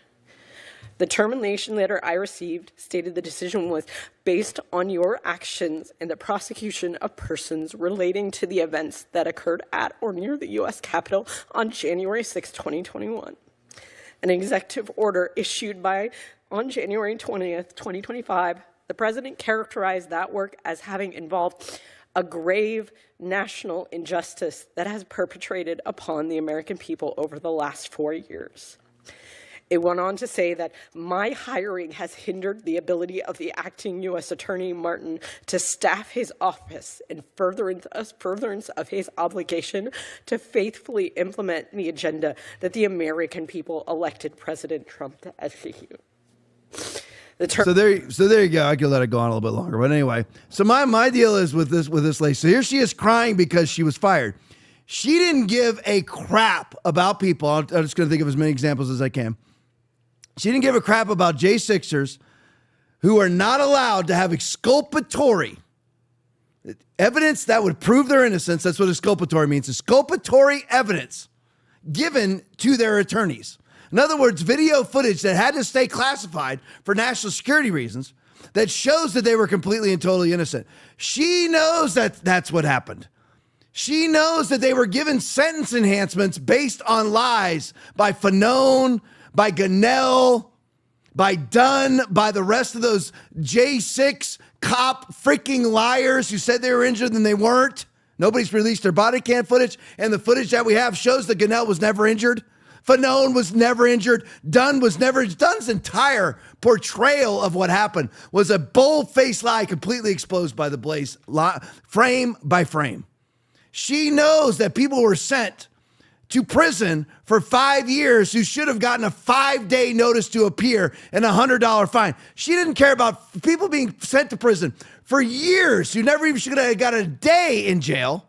The termination letter I received stated the decision was based on your actions in the prosecution of persons relating to the events that occurred at or near the U.S. Capitol on January 6, 2021. An executive order issued on January 20th, 2025, the president characterized that work as having involved a grave national injustice that has perpetrated upon the American people over the last 4 years. It went on to say that my hiring has hindered the ability of the acting U.S. Attorney Martin to staff his office in furtherance of his obligation to faithfully implement the agenda that the American people elected President Trump to execute. So there you go. I could let it go on a little bit longer, but anyway. So my deal is with this lady. So here she is crying because she was fired. She didn't give a crap about people. I'm just going to think of as many examples as I can. She didn't give a crap about J6ers who are not allowed to have exculpatory Evidence that would prove their innocence. That's what exculpatory means. Exculpatory evidence given to their attorneys. In other words, video footage that had to stay classified for national security reasons that shows that they were completely and totally innocent. She knows that that's what happened. She knows that they were given sentence enhancements based on lies by Fanone, by Ganell, by Dunn, by the rest of those J6 cop freaking liars who said they were injured and they weren't. Nobody's released their body cam footage, and the footage that we have shows that Ganell was never injured. Fanone was never injured. Dunn was never. Dunn's entire portrayal of what happened was a bold-faced lie completely exposed by the Blaze, frame by frame. She knows that people were sent to prison for 5 years who should have gotten a 5-day notice to appear and a $100 fine. She didn't care about people being sent to prison for years who never even should have got a day in jail.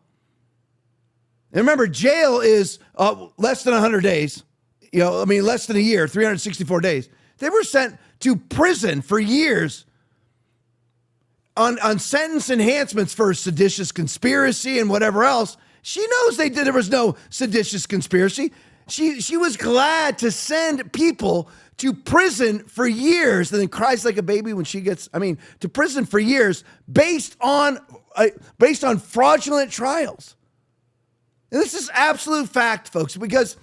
And remember, jail is less than 100 days. Less than a year, 364 days. They were sent to prison for years on sentence enhancements for seditious conspiracy and whatever else. She knows there was no seditious conspiracy. She was glad to send people to prison for years and then cries like a baby when she gets, to prison for years based on fraudulent trials. And this is absolute fact, folks, because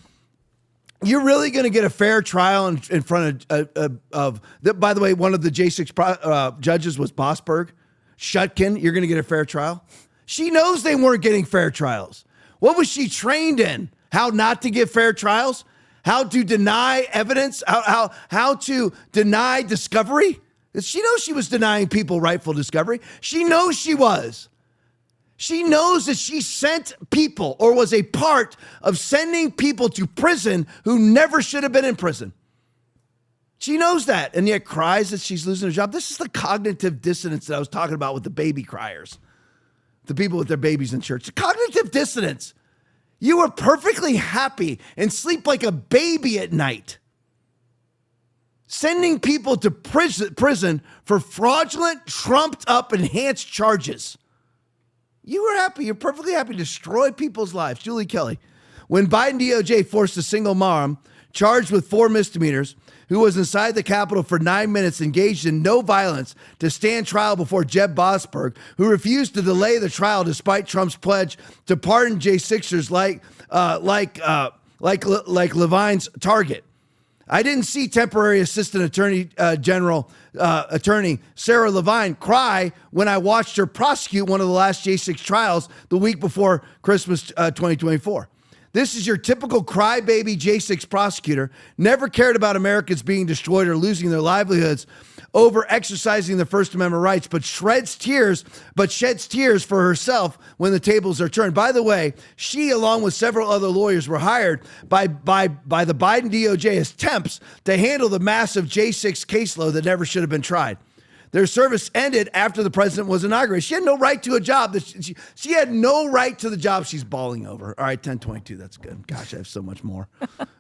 you're really going to get a fair trial in front of by the way, one of the J6 judges was Bossberg. Shutkin, you're going to get a fair trial. She knows they weren't getting fair trials. What was she trained in? How not to give fair trials? How to deny evidence? How to deny discovery? She knows she was denying people rightful discovery. She knows she was. She knows that she sent people or was a part of sending people to prison who never should have been in prison. She knows that and yet cries that she's losing her job. This is the cognitive dissonance that I was talking about with the baby criers, the people with their babies in church. The cognitive dissonance. You were perfectly happy and sleep like a baby at night. Sending people to prison for fraudulent, trumped up, enhanced charges. You were happy. You're perfectly happy to destroy people's lives. Julie Kelly. When Biden DOJ forced a single mom charged with 4 misdemeanors who was inside the Capitol for 9 minutes, engaged in no violence, to stand trial before Jeb Bossberg, who refused to delay the trial despite Trump's pledge to pardon J6ers like Levine's target. I didn't see temporary assistant attorney general attorney Sarah Levine cry when I watched her prosecute one of the last J6 trials the week before Christmas 2024. This is your typical crybaby J6 prosecutor, never cared about Americans being destroyed or losing their livelihoods over exercising the First Amendment rights, but sheds tears for herself when the tables are turned. By the way, she, along with several other lawyers, were hired by the Biden DOJ as temps to handle the massive J6 caseload that never should have been tried. Their service ended after the president was inaugurated. She had no right to a job. She had no right to the job she's bawling over. All right, 1022, that's good. Gosh, I have so much more.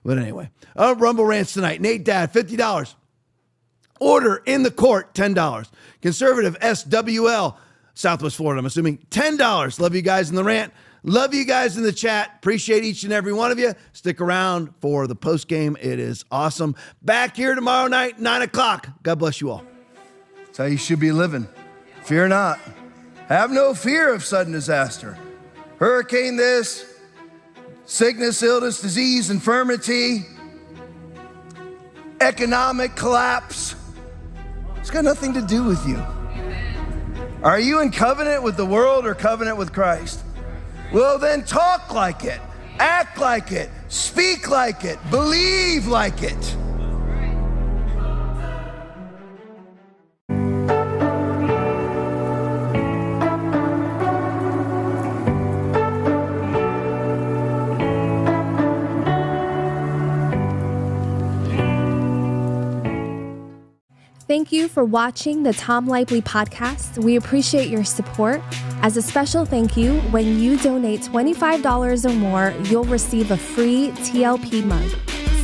But anyway, Rumble Rants tonight. Nate Dad, $50. Order in the court, $10. Conservative SWL, Southwest Florida, I'm assuming, $10. Love you guys in the rant. Love you guys in the chat. Appreciate each and every one of you. Stick around for the post game. It is awesome. Back here tomorrow night, 9 o'clock. God bless you all. That's how you should be living. Fear not. Have no fear of sudden disaster. Hurricane this, sickness, illness, disease, infirmity, economic collapse. It's got nothing to do with you. Are you in covenant with the world or covenant with Christ? Well, then talk like it, act like it, speak like it, believe like it. Thank you for watching the Tom Laipply podcast. We appreciate your support. As a special thank you, when you donate $25 or more, you'll receive a free TLP mug.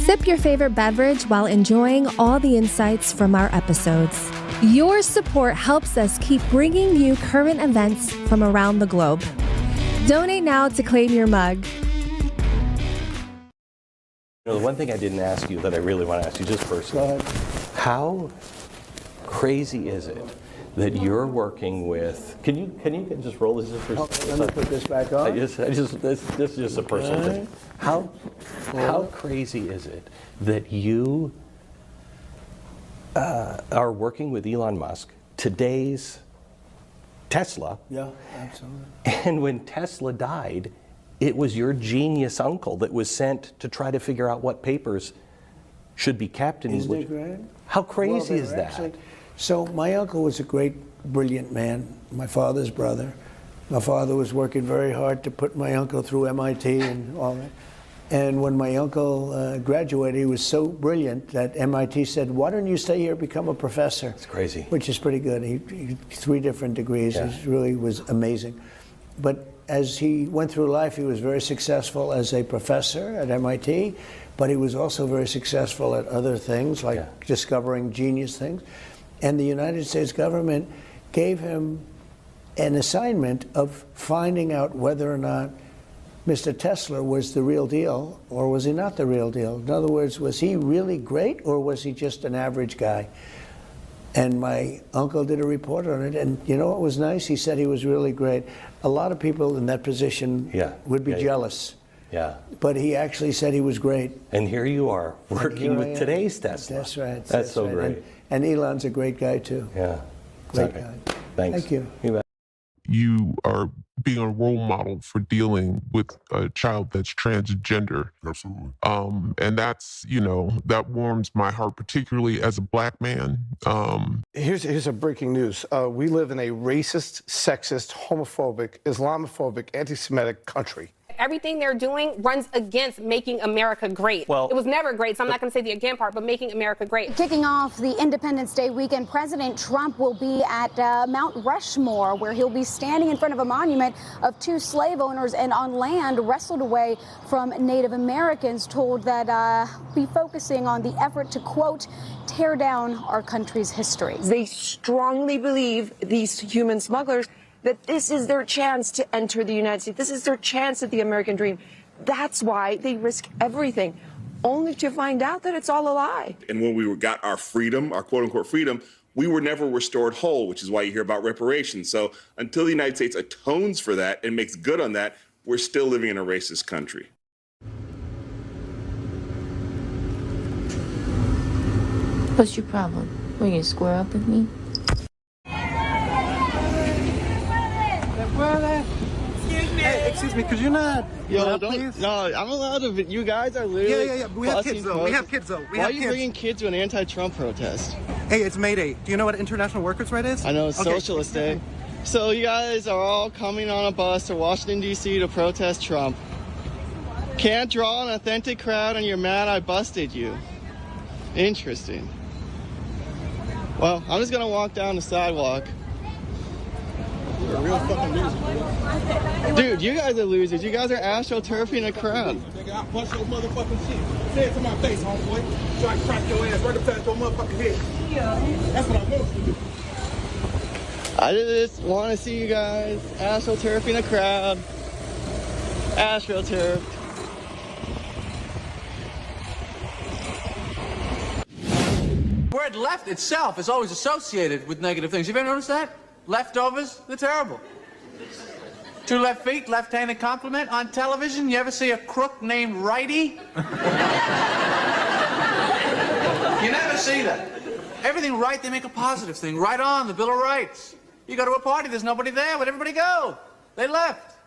Sip your favorite beverage while enjoying all the insights from our episodes. Your support helps us keep bringing you current events from around the globe. Donate now to claim your mug. The one thing I didn't ask you that I really want to ask you just personally, how crazy is it that you're working with, can you just roll this just for a second? Let me put this back on. This is just a personal thing. How crazy is it that you are working with Elon Musk, today's Tesla? Yeah, absolutely. And when Tesla died, it was your genius uncle that was sent to try to figure out what papers should be kept. And Isn't it great? How crazy is that? Actually, so my uncle was a great, brilliant man, my father's brother. My father was working very hard to put my uncle through MIT and all that. And when my uncle graduated, he was so brilliant that MIT said, why don't you stay here and become a professor? It's crazy. Which is pretty good. He 3 different degrees. Yeah. He really was amazing. But as he went through life, he was very successful as a professor at MIT, but he was also very successful at other things, like discovering genius things. And the United States government gave him an assignment of finding out whether or not Mr. Tesla was the real deal, or was he not the real deal? In other words, was he really great, or was he just an average guy? And my uncle did a report on it, and you know what was nice? He said he was really great. A lot of people in that position would be jealous. Yeah. But he actually said he was great. And here you are, working with today's Tesla. That's right. That's so right. great. And Elon's a great guy, too. Yeah. Great guy. Thanks. Thank you. You bet. You are being a role model for dealing with a child that's transgender. Absolutely. And that's, that warms my heart, particularly as a black man. Here's a breaking news. We live in a racist, sexist, homophobic, Islamophobic, anti-Semitic country. Everything they're doing runs against making America great. Well, it was never great, so I'm not going to say the again part, but making America great. Kicking off the Independence Day weekend, President Trump will be at Mount Rushmore, where he'll be standing in front of a monument of 2 slave owners and on land wrestled away from Native Americans, told that be focusing on the effort to, quote, tear down our country's history. They strongly believe, these human smugglers, that this is their chance to enter the United States. This is their chance at the American dream. That's why they risk everything, only to find out that it's all a lie. And when we got our freedom, our quote-unquote freedom, we were never restored whole, which is why you hear about reparations. So until the United States atones for that and makes good on that, we're still living in a racist country. What's your problem? Will you square up with me? Excuse me, could you not? Yo, please? No, I'm allowed to. You guys are literally. Yeah. We have kids though. We have kids though. Why are you bringing kids to an anti-Trump protest? Hey, it's May Day. Do you know what International Workers' Right is? I know it's Socialist Day. So you guys are all coming on a bus to Washington D.C. to protest Trump. Can't draw an authentic crowd, and you're mad I busted you. Interesting. Well, I'm just gonna walk down the sidewalk. You're a real fucking loser. Dude, you guys are losers. You guys are astroturfing a crowd. Nigga, I'll bust your motherfucking shit. Say it to my face, homeboy. Try to crack your ass right upside your motherfucking head. Yeah. That's what I want you to do. I just want to see you guys astroturfing a crowd. Astroturfed. The word left itself is always associated with negative things. Have you ever noticed that? Leftovers, they're terrible. 2 left feet, left-handed compliment. On television, you ever see a crook named Righty? You never see that. Everything right, they make a positive thing. Right on, the Bill of Rights. You go to a party, there's nobody there. Where'd everybody go? They left.